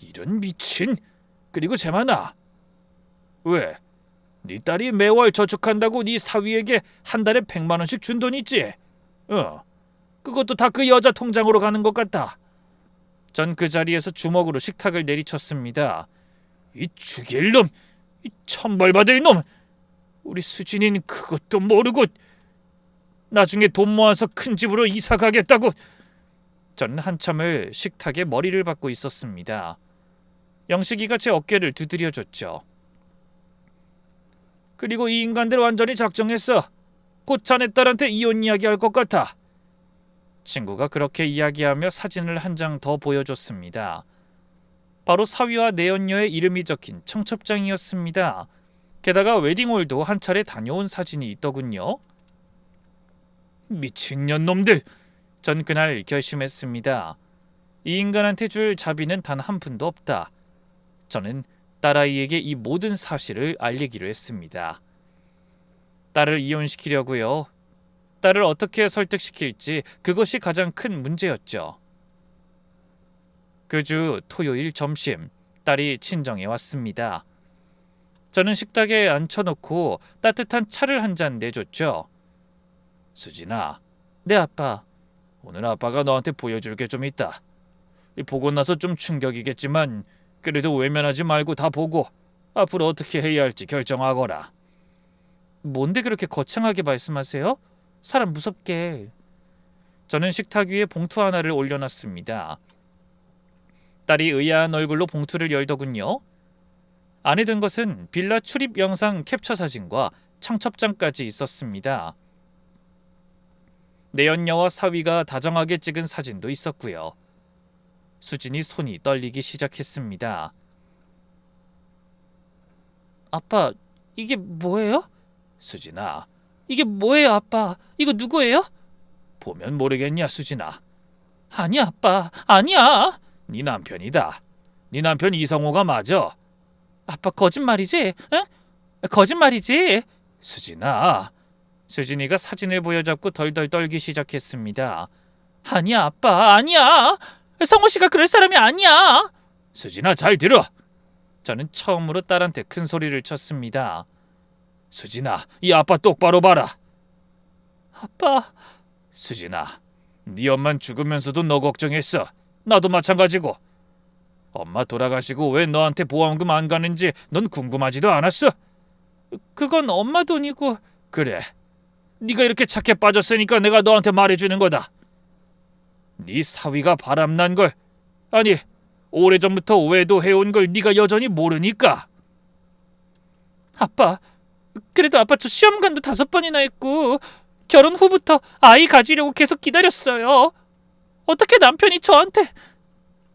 이런 미친. 그리고 재만아. 왜? 네 딸이 매월 저축한다고 네 사위에게 한 달에 100만 원씩 준 돈 있지? 그것도 다 그 여자 통장으로 가는 것 같다. 전 그 자리에서 주먹으로 식탁을 내리쳤습니다. 이 죽일 놈! 이 천벌받을 놈! 우리 수진이는 그것도 모르고 나중에 돈 모아서 큰 집으로 이사 가겠다고. 전 한참을 식탁에 머리를 박고 있었습니다. 영식이가 제 어깨를 두드려줬죠. 그리고 이 인간들 완전히 작정했어. 곧 자네 딸한테 이혼 이야기할 것 같아. 친구가 그렇게 이야기하며 사진을 한 장 더 보여줬습니다. 바로 사위와 내연녀의 이름이 적힌 청첩장이었습니다. 게다가 웨딩홀도 한 차례 다녀온 사진이 있더군요. 미친년 놈들! 전 그날 결심했습니다. 이 인간한테 줄 자비는 단 한 푼도 없다. 저는 딸아이에게 이 모든 사실을 알리기로 했습니다. 딸을 이혼시키려고요. 딸을 어떻게 설득시킬지 그것이 가장 큰 문제였죠. 그 주 토요일 점심, 딸이 친정에 왔습니다. 저는 식탁에 앉혀놓고 따뜻한 차를 한 잔 내줬죠. 수진아, 네 아빠. 오늘 아빠가 너한테 보여줄 게 좀 있다. 보고 나서 좀 충격이겠지만 그래도 외면하지 말고 다 보고 앞으로 어떻게 해야 할지 결정하거라. 뭔데 그렇게 거창하게 말씀하세요? 사람 무섭게. 저는 식탁 위에 봉투 하나를 올려놨습니다. 딸이 의아한 얼굴로 봉투를 열더군요. 안에 든 것은 빌라 출입 영상 캡처 사진과 청첩장까지 있었습니다. 내연녀와 사위가 다정하게 찍은 사진도 있었고요. 수진이 손이 떨리기 시작했습니다. 아빠, 이게 뭐예요? 수진아, 이게 뭐예요 아빠? 이거 누구예요? 보면 모르겠냐 수진아. 아니야 아빠, 아니야. 네 남편이다. 네 남편 이성호가 맞아. 아빠 거짓말이지? 응? 거짓말이지? 수진아. 수진이가 사진을 보여잡고 덜덜 떨기 시작했습니다. 아니야 아빠, 아니야. 성호 씨가 그럴 사람이 아니야. 수진아 잘 들어. 저는 처음으로 딸한테 큰 소리를 쳤습니다. 수진아, 이 아빠 똑바로 봐라. 아빠. 수진아, 네 엄만 죽으면서도 너 걱정했어. 나도 마찬가지고. 엄마 돌아가시고 왜 너한테 보험금 안 가는지 넌 궁금하지도 않았어? 그건 엄마 돈이고. 그래, 네가 이렇게 착해 빠졌으니까 내가 너한테 말해주는 거다. 네 사위가 바람난 걸, 아니 오래전부터 외도해온 걸 네가 여전히 모르니까. 아빠, 그래도 아빠 저 시험관도 5번이나 했고 결혼 후부터 아이 가지려고 계속 기다렸어요. 어떻게 남편이 저한테...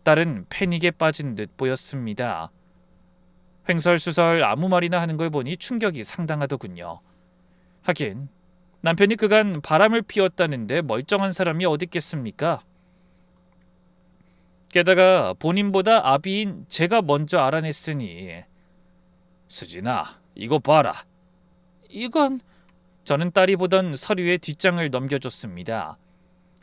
딸은 패닉에 빠진 듯 보였습니다. 횡설수설 아무 말이나 하는 걸 보니 충격이 상당하더군요. 하긴 남편이 그간 바람을 피웠다는데 멀쩡한 사람이 어디 있겠습니까? 게다가 본인보다 아비인 제가 먼저 알아냈으니. 수진아, 이거 봐라. 이건... 저는 딸이 보던 서류의 뒷장을 넘겨줬습니다.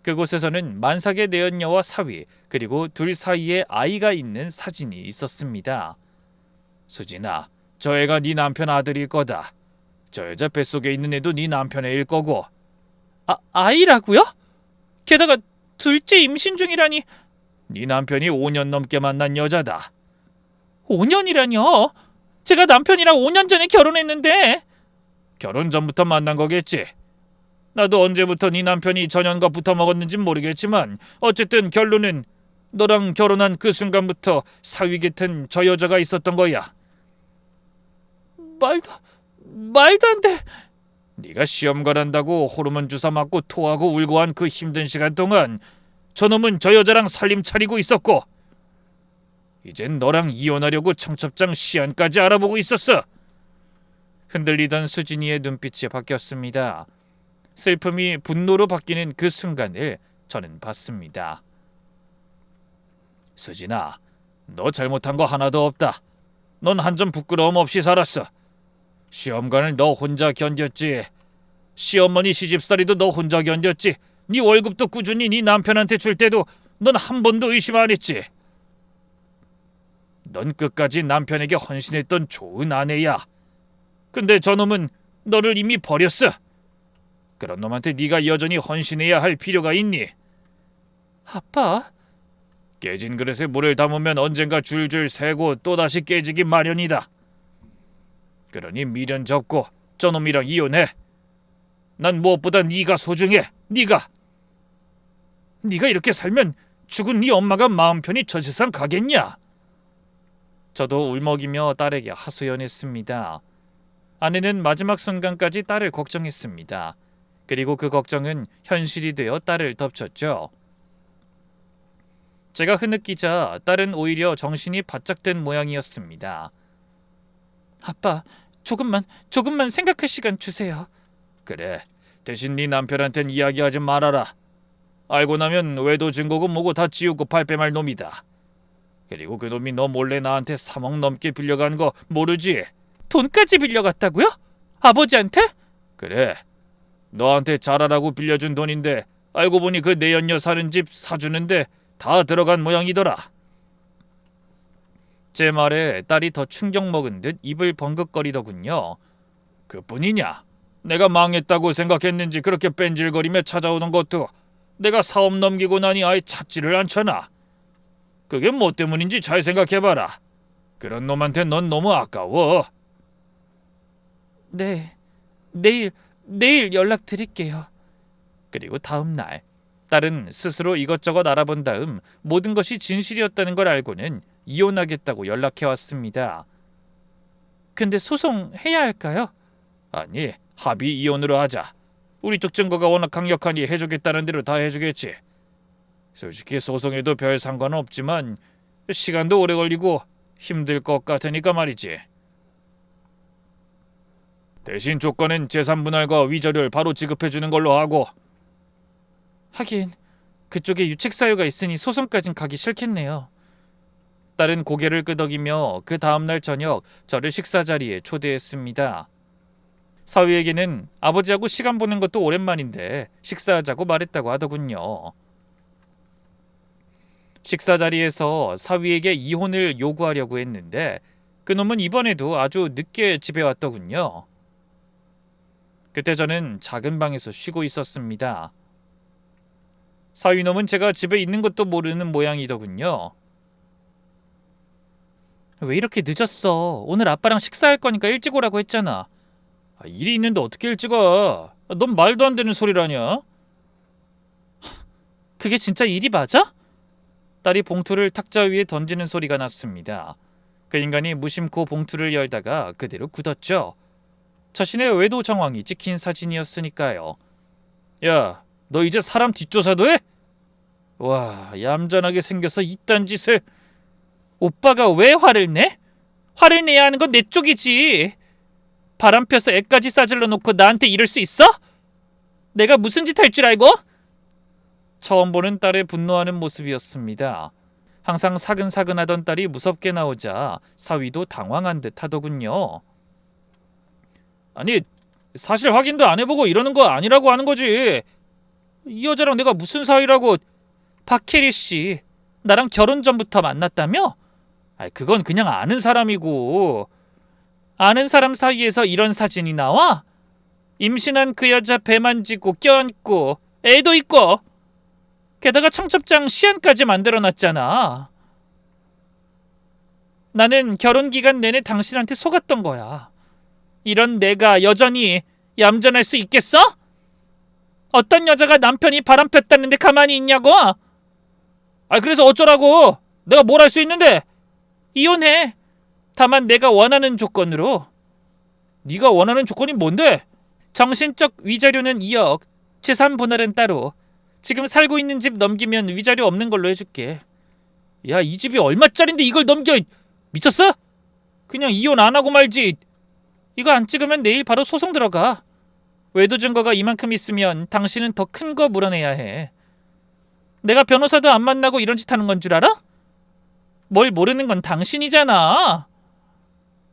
그곳에서는 만삭의 내연녀와 사위, 그리고 둘 사이에 아이가 있는 사진이 있었습니다. 수진아, 저 애가 네 남편 아들일 거다. 저 여자 뱃속에 있는 애도 네 남편 애일 거고. 아이라고요? 게다가 둘째 임신 중이라니. 네 남편이 5년 넘게 만난 여자다. 5년이라뇨? 제가 남편이랑 5년 전에 결혼했는데. 결혼 전부터 만난 거겠지. 나도 언제부터 네 남편이 전현과 붙어먹었는진 모르겠지만 어쨌든 결론은 너랑 결혼한 그 순간부터 사위 곁엔 저 여자가 있었던 거야. 말도 안 돼. 네가 시험 가란다고 호르몬 주사 맞고 토하고 울고 한 그 힘든 시간 동안 저놈은 저 여자랑 살림 차리고 있었고, 이젠 너랑 이혼하려고 청첩장 시안까지 알아보고 있었어. 흔들리던 수진이의 눈빛이 바뀌었습니다. 슬픔이 분노로 바뀌는 그 순간을 저는 봤습니다. 수진아, 너 잘못한 거 하나도 없다. 넌 한 점 부끄러움 없이 살았어. 시험관을 너 혼자 견뎠지. 시어머니 시집살이도 너 혼자 견뎠지. 네 월급도 꾸준히 네 남편한테 줄 때도 넌 한 번도 의심 안 했지. 넌 끝까지 남편에게 헌신했던 좋은 아내야. 근데 저놈은 너를 이미 버렸어. 그런 놈한테 네가 여전히 헌신해야 할 필요가 있니? 아빠, 깨진 그릇에 물을 담으면 언젠가 줄줄 새고 또다시 깨지기 마련이다. 그러니 미련 접고 저놈이랑 이혼해. 난 무엇보다 네가 소중해. 네가 이렇게 살면 죽은 네 엄마가 마음 편히 저 세상 가겠냐? 저도 울먹이며 딸에게 하소연했습니다. 아내는 마지막 순간까지 딸을 걱정했습니다. 그리고 그 걱정은 현실이 되어 딸을 덮쳤죠. 제가 흐느끼자 딸은 오히려 정신이 바짝 든 모양이었습니다. 아빠, 조금만 생각할 시간 주세요. 그래, 대신 네 남편한텐 이야기하지 말아라. 알고 나면 외도 증거고 뭐고 다 지우고 발뺌할 놈이다. 그리고 그 놈이 너 몰래 나한테 3억 넘게 빌려간 거 모르지? 돈까지 빌려갔다고요? 아버지한테? 그래. 너한테 잘하라고 빌려준 돈인데 알고 보니 그 내연녀 사는 집 사주는데 다 들어간 모양이더라. 제 말에 딸이 더 충격 먹은 듯 입을 번긋거리더군요. 그뿐이냐? 내가 망했다고 생각했는지 그렇게 뺀질거리며 찾아오는 것도 내가 사업 넘기고 나니 아예 찾지를 않잖아. 그게 뭐 때문인지 잘 생각해봐라. 그런 놈한테 넌 너무 아까워. 네, 내일 연락드릴게요. 그리고 다음 날 딸은 스스로 이것저것 알아본 다음 모든 것이 진실이었다는 걸 알고는 이혼하겠다고 연락해왔습니다. 근데 소송해야 할까요? 아니, 합의 이혼으로 하자. 우리 쪽 증거가 워낙 강력하니 해주겠다는 대로 다 해주겠지. 솔직히 소송에도 별 상관은 없지만 시간도 오래 걸리고 힘들 것 같으니까 말이지. 대신 조건은 재산 분할과 위자료를 바로 지급해주는 걸로 하고. 하긴 그쪽에 유책 사유가 있으니 소송까진 가기 싫겠네요. 딸은 고개를 끄덕이며 그 다음날 저녁 저를 식사 자리에 초대했습니다. 사위에게는 아버지하고 시간 보낸 것도 오랜만인데 식사하자고 말했다고 하더군요. 식사 자리에서 사위에게 이혼을 요구하려고 했는데 그놈은 이번에도 아주 늦게 집에 왔더군요. 그때 저는 작은 방에서 쉬고 있었습니다. 사위놈은 제가 집에 있는 것도 모르는 모양이더군요. 왜 이렇게 늦었어? 오늘 아빠랑 식사할 거니까 일찍 오라고 했잖아. 일이 있는데 어떻게 일찍 와? 넌 말도 안 되는 소리라냐? 그게 진짜 일이 맞아? 딸이 봉투를 탁자 위에 던지는 소리가 났습니다. 그 인간이 무심코 봉투를 열다가 그대로 굳었죠. 자신의 외도 정황이 찍힌 사진이었으니까요. 야, 너 이제 사람 뒷조사도 해? 와, 얌전하게 생겨서 이딴 짓을. 오빠가 왜 화를 내? 화를 내야 하는 건 내 쪽이지. 바람 펴서 애까지 싸질러 놓고 나한테 이럴 수 있어? 내가 무슨 짓 할 줄 알고? 처음 보는 딸의 분노하는 모습이었습니다. 항상 사근사근하던 딸이 무섭게 나오자 사위도 당황한 듯 하더군요. 아니, 사실 확인도 안 해보고 이러는 거 아니라고 하는 거지. 이 여자랑 내가 무슨 사이라고. 박혜리 씨, 나랑 결혼 전부터 만났다며? 그건 그냥 아는 사람이고. 아는 사람 사이에서 이런 사진이 나와? 임신한 그 여자 배 만지고 껴안고 애도 있고 게다가 청첩장 시안까지 만들어놨잖아. 나는 결혼 기간 내내 당신한테 속았던 거야. 이런 내가 여전히 얌전할 수 있겠어? 어떤 여자가 남편이 바람 폈다는데 가만히 있냐고? 그래서 어쩌라고? 내가 뭘 할 수 있는데? 이혼해. 다만 내가 원하는 조건으로. 네가 원하는 조건이 뭔데? 정신적 위자료는 2억, 재산 분할은 따로. 지금 살고 있는 집 넘기면 위자료 없는 걸로 해줄게. 야, 이 집이 얼마짜린데 이걸 넘겨? 미쳤어? 그냥 이혼 안 하고 말지. 이거 안 찍으면 내일 바로 소송 들어가. 외도 증거가 이만큼 있으면 당신은 더 큰 거 물어내야 해. 내가 변호사도 안 만나고 이런 짓 하는 건 줄 알아? 뭘 모르는 건 당신이잖아.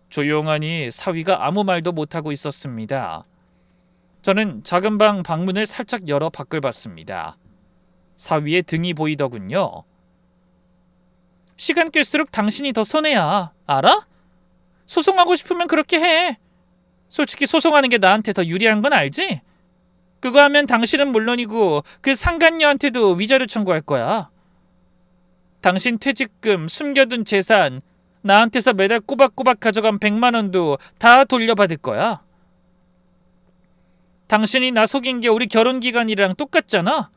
조용하니 사위가 아무 말도 못하고 있었습니다. 저는 작은 방 방문을 살짝 열어 밖을 봤습니다. 사위의 등이 보이더군요. 시간 끌수록 당신이 더 손해야. 알아? 소송하고 싶으면 그렇게 해. 솔직히 소송하는 게 나한테 더 유리한 건 알지? 그거 하면 당신은 물론이고 그 상간녀한테도 위자료 청구할 거야. 당신 퇴직금, 숨겨둔 재산, 나한테서 매달 꼬박꼬박 가져간 100만 원도 다 돌려받을 거야. 당신이 나 속인 게 우리 결혼 기간이랑 똑같잖아.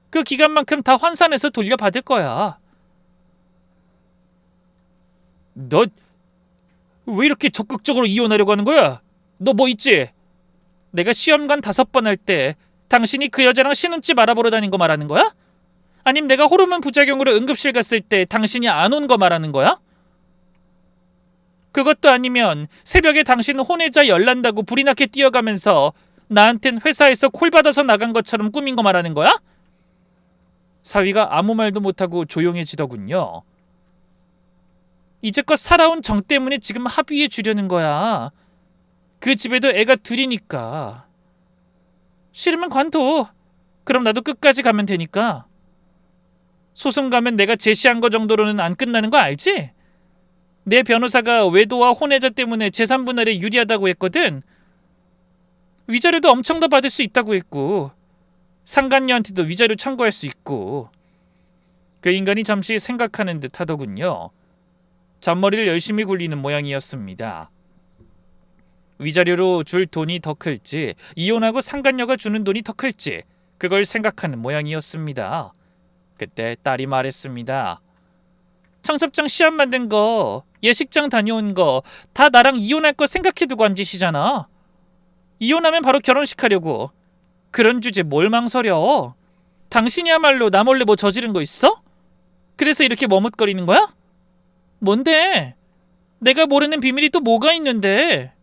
그 기간만큼 다 환산해서 돌려받을 거야. 너 왜 이렇게 적극적으로 이혼하려고 하는 거야? 너 뭐 있지? 내가 시험관 5번 할 때 당신이 그 여자랑 신혼집 알아보러 다닌 거 말하는 거야? 아님 내가 호르몬 부작용으로 응급실 갔을 때 당신이 안 온 거 말하는 거야? 그것도 아니면 새벽에 당신 혼외자 열난다고 불이 나게 뛰어가면서 나한텐 회사에서 콜 받아서 나간 것처럼 꾸민 거 말하는 거야? 사위가 아무 말도 못하고 조용해지더군요. 이제껏 살아온 정 때문에 지금 합의해 주려는 거야. 그 집에도 애가 둘이니까. 싫으면 관둬. 그럼 나도 끝까지 가면 되니까. 소송 가면 내가 제시한 거 정도로는 안 끝나는 거 알지? 내 변호사가 외도와 혼외자 때문에 재산 분할에 유리하다고 했거든. 위자료도 엄청 더 받을 수 있다고 했고 상간녀한테도 위자료 청구할 수 있고. 그 인간이 잠시 생각하는 듯 하더군요. 잔머리를 열심히 굴리는 모양이었습니다. 위자료로 줄 돈이 더 클지 이혼하고 상간녀가 주는 돈이 더 클지 그걸 생각하는 모양이었습니다. 그때 딸이 말했습니다. 청첩장 시안 만든 거, 예식장 다녀온 거 다 나랑 이혼할 거 생각해두고 한 짓이잖아. 이혼하면 바로 결혼식 하려고. 그런 주제 뭘 망설여. 당신이야말로 나 몰래 뭐 저지른 거 있어? 그래서 이렇게 머뭇거리는 거야? 뭔데? 내가 모르는 비밀이 또 뭐가 있는데?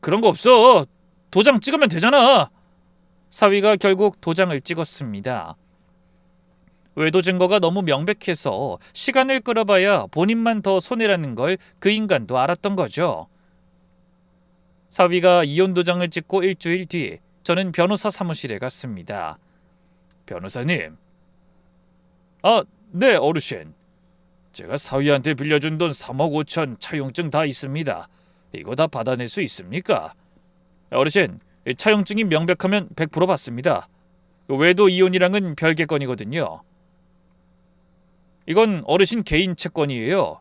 그런 거 없어. 도장 찍으면 되잖아. 사위가 결국 도장을 찍었습니다. 외도 증거가 너무 명백해서 시간을 끌어봐야 본인만 더 손해라는 걸 그 인간도 알았던 거죠. 사위가 이혼 도장을 찍고 일주일 뒤 저는 변호사 사무실에 갔습니다. 변호사님. 네 어르신. 제가 사위한테 빌려준 돈 3억 5천 차용증 다 있습니다. 이거 다 받아낼 수 있습니까? 어르신, 차용증이 명백하면 100% 받습니다. 외도 이혼이랑은 별개 건이거든요. 이건 어르신 개인 채권이에요.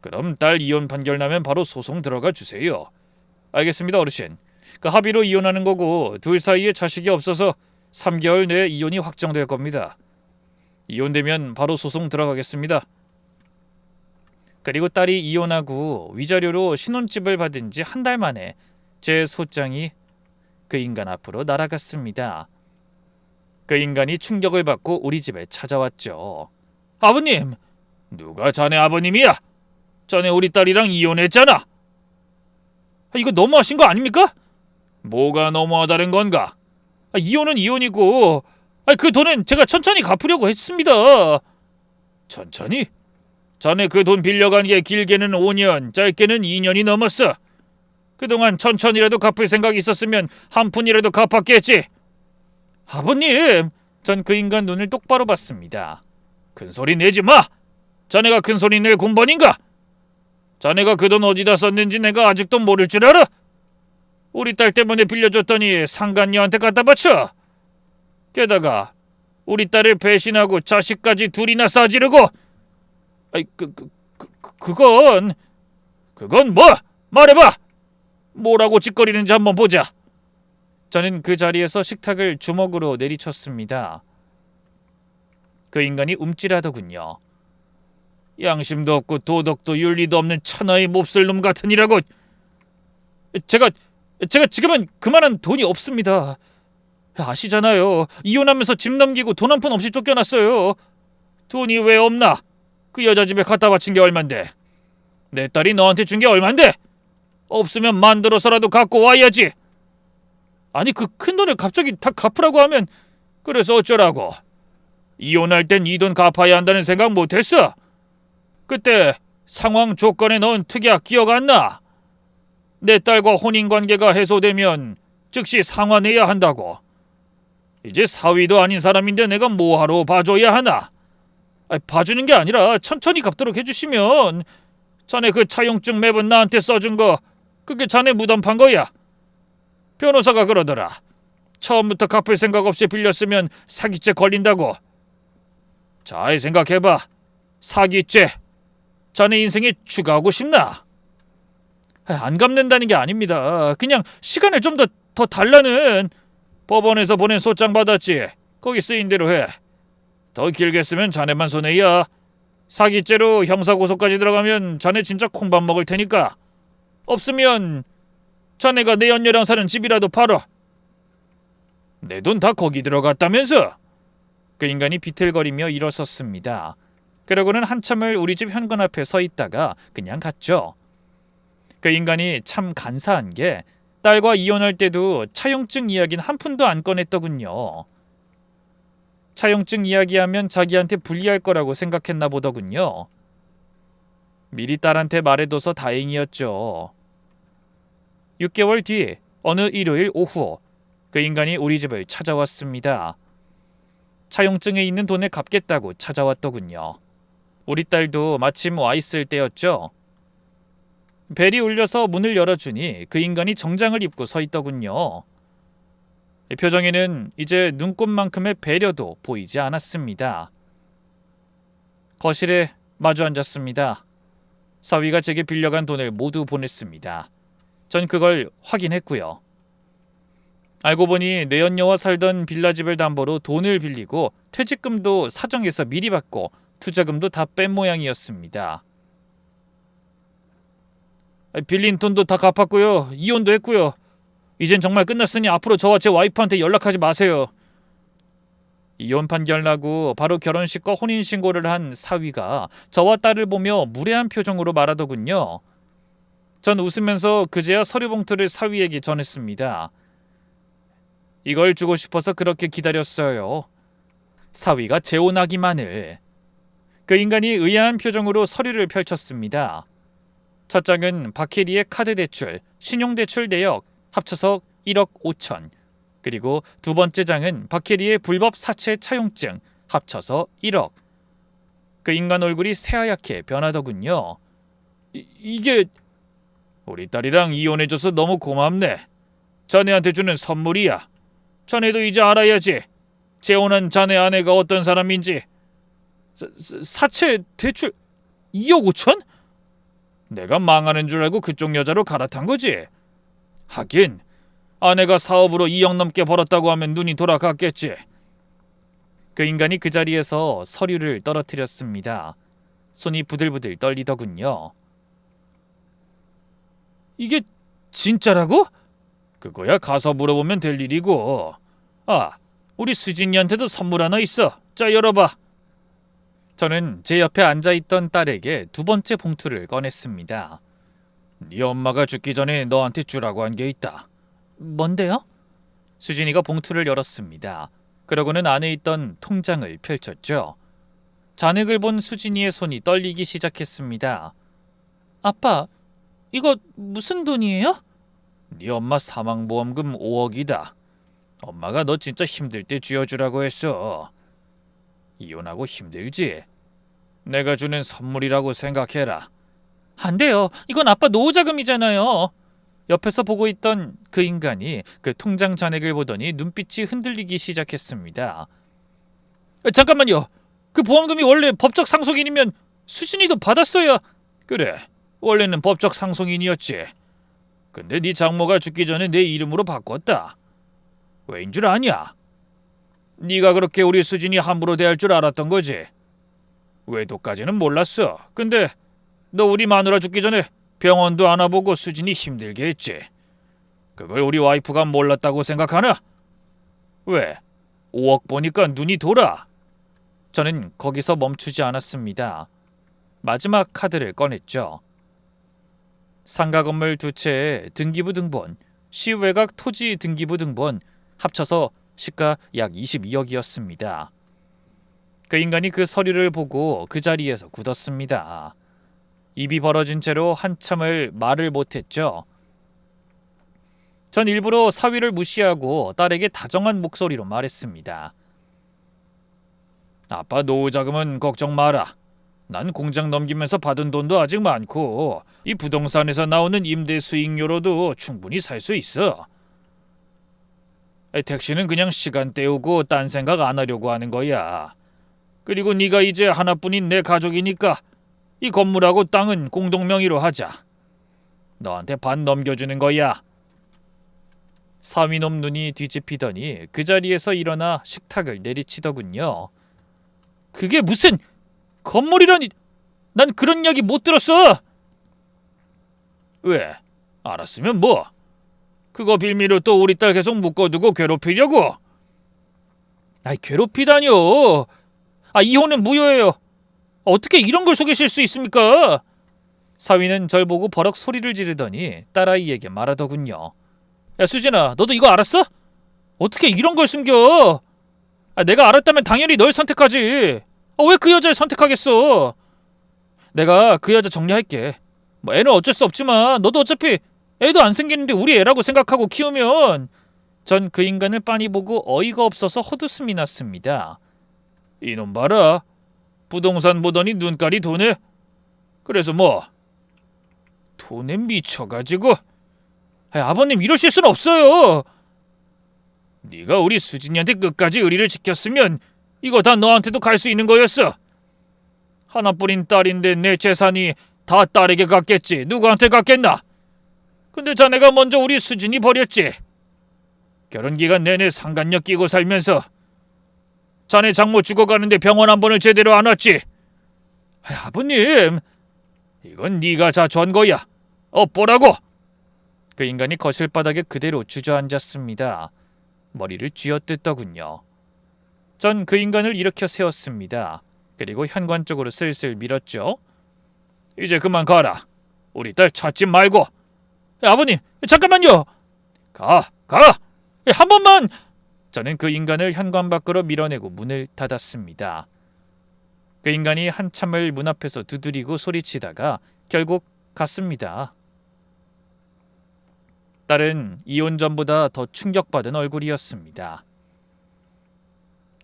그럼 딸 이혼 판결 나면 바로 소송 들어가 주세요. 알겠습니다 어르신. 그 합의로 이혼하는 거고 둘 사이에 자식이 없어서 3개월 내에 이혼이 확정될 겁니다. 이혼되면 바로 소송 들어가겠습니다. 그리고 딸이 이혼하고 위자료로 신혼집을 받은 지 한 달 만에 제 소장이 그 인간 앞으로 날아갔습니다. 그 인간이 충격을 받고 우리 집에 찾아왔죠. 아버님! 누가 자네 아버님이야? 자네 우리 딸이랑 이혼했잖아. 이거 너무하신 거 아닙니까? 뭐가 너무하다는 건가? 이혼은 이혼이고 그 돈은 제가 천천히 갚으려고 했습니다. 천천히? 자네 그 돈 빌려간 게 길게는 5년, 짧게는 2년이 넘었어. 그동안 천천히라도 갚을 생각이 있었으면 한 푼이라도 갚았겠지. 아버님! 전 그 인간 눈을 똑바로 봤습니다. 큰소리 내지 마! 자네가 큰소리 낼 군번인가? 자네가 그 돈 어디다 썼는지 내가 아직도 모를 줄 알아? 우리 딸 때문에 빌려줬더니 상간녀한테 갖다 바쳐. 게다가 우리 딸을 배신하고 자식까지 둘이나 싸지르고. 그건 뭐? 말해봐! 뭐라고 짓거리는지 한번 보자. 저는 그 자리에서 식탁을 주먹으로 내리쳤습니다. 그 인간이 움찔하더군요. 양심도 없고 도덕도 윤리도 없는 천하의 몹쓸 놈 같으니라고. 제가 지금은 그만한 돈이 없습니다. 아시잖아요. 이혼하면서 집 넘기고 돈 한 푼 없이 쫓겨났어요. 돈이 왜 없나? 그 여자 집에 갖다 바친 게 얼만데? 내 딸이 너한테 준 게 얼만데? 없으면 만들어서라도 갖고 와야지. 아니 그 큰 돈을 갑자기 다 갚으라고 하면 그래서 어쩌라고? 이혼할 땐 이 돈 갚아야 한다는 생각 못했어? 그때 상황 조건에 넣은 특약 기억 안 나? 내 딸과 혼인관계가 해소되면 즉시 상환해야 한다고. 이제 사위도 아닌 사람인데 내가 뭐하러 봐줘야 하나? 봐주는 게 아니라 천천히 갚도록 해주시면. 자네 그 차용증 매번 나한테 써준 거 그게 자네 무덤판 거야. 변호사가 그러더라. 처음부터 갚을 생각 없이 빌렸으면 사기죄 걸린다고. 잘 생각해봐. 사기죄. 자네 인생에 추가하고 싶나? 안 갚는다는 게 아닙니다. 그냥 시간을 좀 더 달라는. 법원에서 보낸 소장 받았지. 거기 쓰인 대로 해. 더 길게 쓰면 자네만 손해야. 사기죄로 형사고소까지 들어가면 자네 진짜 콩밥 먹을 테니까. 없으면 자네가 내 연녀랑 사는 집이라도 팔어. 내 돈 다 거기 들어갔다면서? 그 인간이 비틀거리며 일어섰습니다. 그러고는 한참을 우리 집 현관 앞에 서 있다가 그냥 갔죠. 그 인간이 참 간사한 게 딸과 이혼할 때도 차용증 이야기는 한 푼도 안 꺼냈더군요. 차용증 이야기하면 자기한테 불리할 거라고 생각했나 보더군요. 미리 딸한테 말해둬서 다행이었죠. 6개월 뒤 어느 일요일 오후 그 인간이 우리 집을 찾아왔습니다. 차용증에 있는 돈을 갚겠다고 찾아왔더군요. 우리 딸도 마침 와 있을 때였죠. 벨이 울려서 문을 열어주니 그 인간이 정장을 입고 서 있더군요. 표정에는 이제 눈곱만큼의 배려도 보이지 않았습니다. 거실에 마주 앉았습니다. 사위가 제게 빌려간 돈을 모두 보냈습니다. 전 그걸 확인했고요. 알고 보니 내연녀와 살던 빌라집을 담보로 돈을 빌리고 퇴직금도 사정해서 미리 받고 투자금도 다 뺀 모양이었습니다. 빌린 돈도 다 갚았고요. 이혼도 했고요. 이젠 정말 끝났으니 앞으로 저와 제 와이프한테 연락하지 마세요. 이혼 판결 나고 바로 결혼식과 혼인신고를 한 사위가 저와 딸을 보며 무례한 표정으로 말하더군요. 전 웃으면서 그제야 서류 봉투를 사위에게 전했습니다. 이걸 주고 싶어서 그렇게 기다렸어요. 사위가 재혼하기만을. 그 인간이 의아한 표정으로 서류를 펼쳤습니다. 첫 장은 박혜리의 카드 대출, 신용대출 내역 합쳐서 1억 5천. 그리고 두 번째 장은 박혜리의 불법 사채 차용증 합쳐서 1억. 그 인간 얼굴이 새하얗게 변하더군요. 이게 우리 딸이랑 이혼해줘서 너무 고맙네. 자네한테 주는 선물이야. 자네도 이제 알아야지. 재혼한 자네 아내가 어떤 사람인지. 사채 대출 2억 5천? 내가 망하는 줄 알고 그쪽 여자로 갈아탄 거지. 하긴 아내가 사업으로 2억 넘게 벌었다고 하면 눈이 돌아갔겠지. 그 인간이 그 자리에서 서류를 떨어뜨렸습니다. 손이 부들부들 떨리더군요. 이게 진짜라고? 그거야 가서 물어보면 될 일이고. 아, 우리 수진이한테도 선물 하나 있어. 자, 열어봐. 저는 제 옆에 앉아있던 딸에게 두 번째 봉투를 꺼냈습니다. 네 엄마가 죽기 전에 너한테 주라고 한 게 있다. 뭔데요? 수진이가 봉투를 열었습니다. 그러고는 안에 있던 통장을 펼쳤죠. 잔액을 본 수진이의 손이 떨리기 시작했습니다. 아빠, 이거 무슨 돈이에요? 네 엄마 사망보험금 5억이다. 엄마가 너 진짜 힘들 때 쥐어주라고 했어. 이혼하고 힘들지? 내가 주는 선물이라고 생각해라. 안 돼요. 이건 아빠 노후자금이잖아요. 옆에서 보고 있던 그 인간이 그 통장 잔액을 보더니 눈빛이 흔들리기 시작했습니다. 잠깐만요. 그 보험금이 원래 법적 상속인이면 수진이도 받았어야. 그래, 원래는 법적 상속인이었지. 근데 네 장모가 죽기 전에 내 이름으로 바꿨다. 왜인 줄 아냐? 네가 그렇게 우리 수진이 함부로 대할 줄 알았던 거지. 외도까지는 몰랐어. 근데 너 우리 마누라 죽기 전에 병원도 안 와보고 수진이 힘들게 했지. 그걸 우리 와이프가 몰랐다고 생각하나? 왜? 5억 보니까 눈이 돌아. 저는 거기서 멈추지 않았습니다. 마지막 카드를 꺼냈죠. 상가 건물 두 채에 등기부 등본, 시외곽 토지 등기부 등본 합쳐서 시가 약 22억이었습니다. 그 인간이 그 서류를 보고 그 자리에서 굳었습니다. 입이 벌어진 채로 한참을 말을 못했죠. 전 일부러 사위를 무시하고 딸에게 다정한 목소리로 말했습니다. 아빠 노후자금은 걱정 마라. 난 공장 넘기면서 받은 돈도 아직 많고 이 부동산에서 나오는 임대 수익료로도 충분히 살 수 있어. 택시는 그냥 시간 때우고 딴 생각 안 하려고 하는 거야. 그리고 네가 이제 하나뿐인 내 가족이니까 이 건물하고 땅은 공동 명의로 하자. 너한테 반 넘겨주는 거야. 사위놈 눈이 뒤집히더니 그 자리에서 일어나 식탁을 내리치더군요. 그게 무슨 건물이라니. 난 그런 이야기 못 들었어. 왜? 알았으면 뭐. 그거 빌미로 또 우리 딸 계속 묶어두고 괴롭히려고? 아이, 괴롭히다뇨. 이혼은 무효예요. 어떻게 이런 걸 속이실 수 있습니까? 사위는 절 보고 버럭 소리를 지르더니 딸아이에게 말하더군요. 야, 수진아, 너도 이거 알았어? 어떻게 이런 걸 숨겨? 내가 알았다면 당연히 널 선택하지. 왜 그 여자를 선택하겠어? 내가 그 여자 정리할게. 뭐 애는 어쩔 수 없지만 너도 어차피 애도 안 생기는데 우리 애라고 생각하고 키우면. 전 그 인간을 빤히 보고 어이가 없어서 헛웃음이 났습니다. 이놈 봐라. 부동산 보더니 눈깔이 도네. 그래서 뭐? 돈에 미쳐가지고. 아버님 이러실 순 없어요. 네가 우리 수진이한테 끝까지 의리를 지켰으면 이거 다 너한테도 갈 수 있는 거였어. 하나뿐인 딸인데 내 재산이 다 딸에게 갔겠지. 누구한테 갔겠나? 근데 자네가 먼저 우리 수진이 버렸지. 결혼기간 내내 상간녀 끼고 살면서 자네 장모 죽어가는데 병원 한 번을 제대로 안 왔지. 아버님, 이건 네가 자초한 거야. 엎보라고. 그 인간이 거실 바닥에 그대로 주저앉았습니다. 머리를 쥐어뜯더군요. 전 그 인간을 일으켜 세웠습니다. 그리고 현관 쪽으로 슬슬 밀었죠. 이제 그만 가라. 우리 딸 찾지 말고. 아버님, 잠깐만요. 가. 한 번만. 저는 그 인간을 현관 밖으로 밀어내고 문을 닫았습니다. 그 인간이 한참을 문 앞에서 두드리고 소리치다가 결국 갔습니다. 딸은 이혼 전보다 더 충격받은 얼굴이었습니다.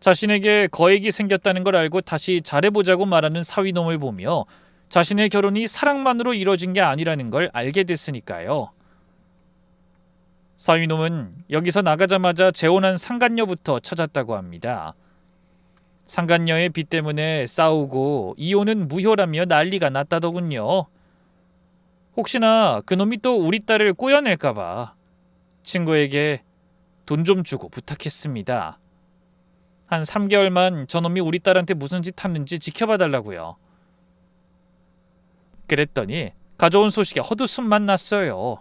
자신에게 거액이 생겼다는 걸 알고 다시 잘해보자고 말하는 사위놈을 보며 자신의 결혼이 사랑만으로 이뤄진 게 아니라는 걸 알게 됐으니까요. 사위놈은 여기서 나가자마자 재혼한 상간녀부터 찾았다고 합니다. 상간녀의 빚 때문에 싸우고 이혼은 무효라며 난리가 났다더군요. 혹시나 그놈이 또 우리 딸을 꼬여낼까봐 친구에게 돈 좀 주고 부탁했습니다. 한 3개월만 저놈이 우리 딸한테 무슨 짓 하는지 지켜봐달라고요. 그랬더니 가져온 소식에 헛웃음만 났어요.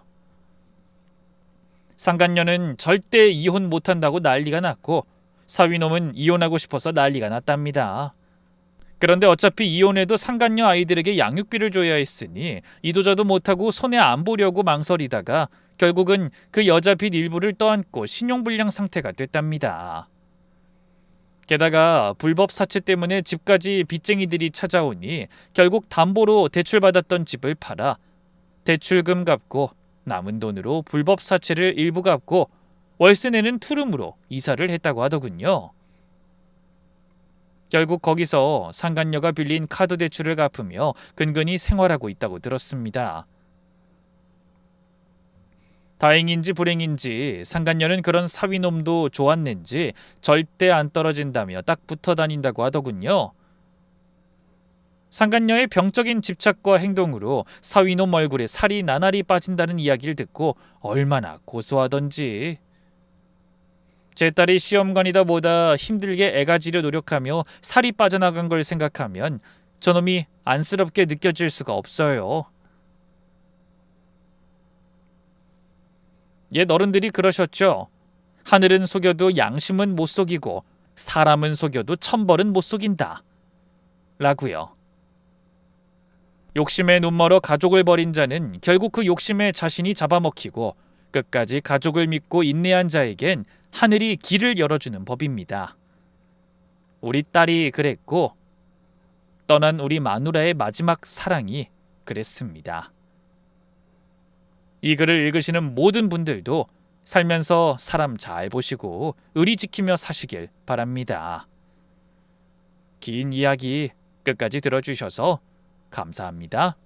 상간녀는 절대 이혼 못한다고 난리가 났고 사위놈은 이혼하고 싶어서 난리가 났답니다. 그런데 어차피 이혼해도 상간녀 아이들에게 양육비를 줘야 했으니 이도저도 못하고 손해 안 보려고 망설이다가 결국은 그 여자 빚 일부를 떠안고 신용불량 상태가 됐답니다. 게다가 불법 사채 때문에 집까지 빚쟁이들이 찾아오니 결국 담보로 대출받았던 집을 팔아 대출금 갚고 남은 돈으로 불법 사채를 일부 갚고 월세 내는 투룸으로 이사를 했다고 하더군요. 결국 거기서 상간녀가 빌린 카드 대출을 갚으며 근근히 생활하고 있다고 들었습니다. 다행인지 불행인지 상간녀는 그런 사위놈도 좋았는지 절대 안 떨어진다며 딱 붙어 다닌다고 하더군요. 상간녀의 병적인 집착과 행동으로 사위놈 얼굴에 살이 나날이 빠진다는 이야기를 듣고 얼마나 고소하던지. 제 딸이 시험관이다 뭐다 힘들게 애가지려 노력하며 살이 빠져나간 걸 생각하면 저놈이 안쓰럽게 느껴질 수가 없어요. 옛 어른들이 그러셨죠. 하늘은 속여도 양심은 못 속이고 사람은 속여도 천벌은 못 속인다. 라고요. 욕심에 눈멀어 가족을 버린 자는 결국 그 욕심에 자신이 잡아먹히고 끝까지 가족을 믿고 인내한 자에겐 하늘이 길을 열어주는 법입니다. 우리 딸이 그랬고 떠난 우리 마누라의 마지막 사랑이 그랬습니다. 이 글을 읽으시는 모든 분들도 살면서 사람 잘 보시고 의리 지키며 사시길 바랍니다. 긴 이야기 끝까지 들어주셔서 감사합니다.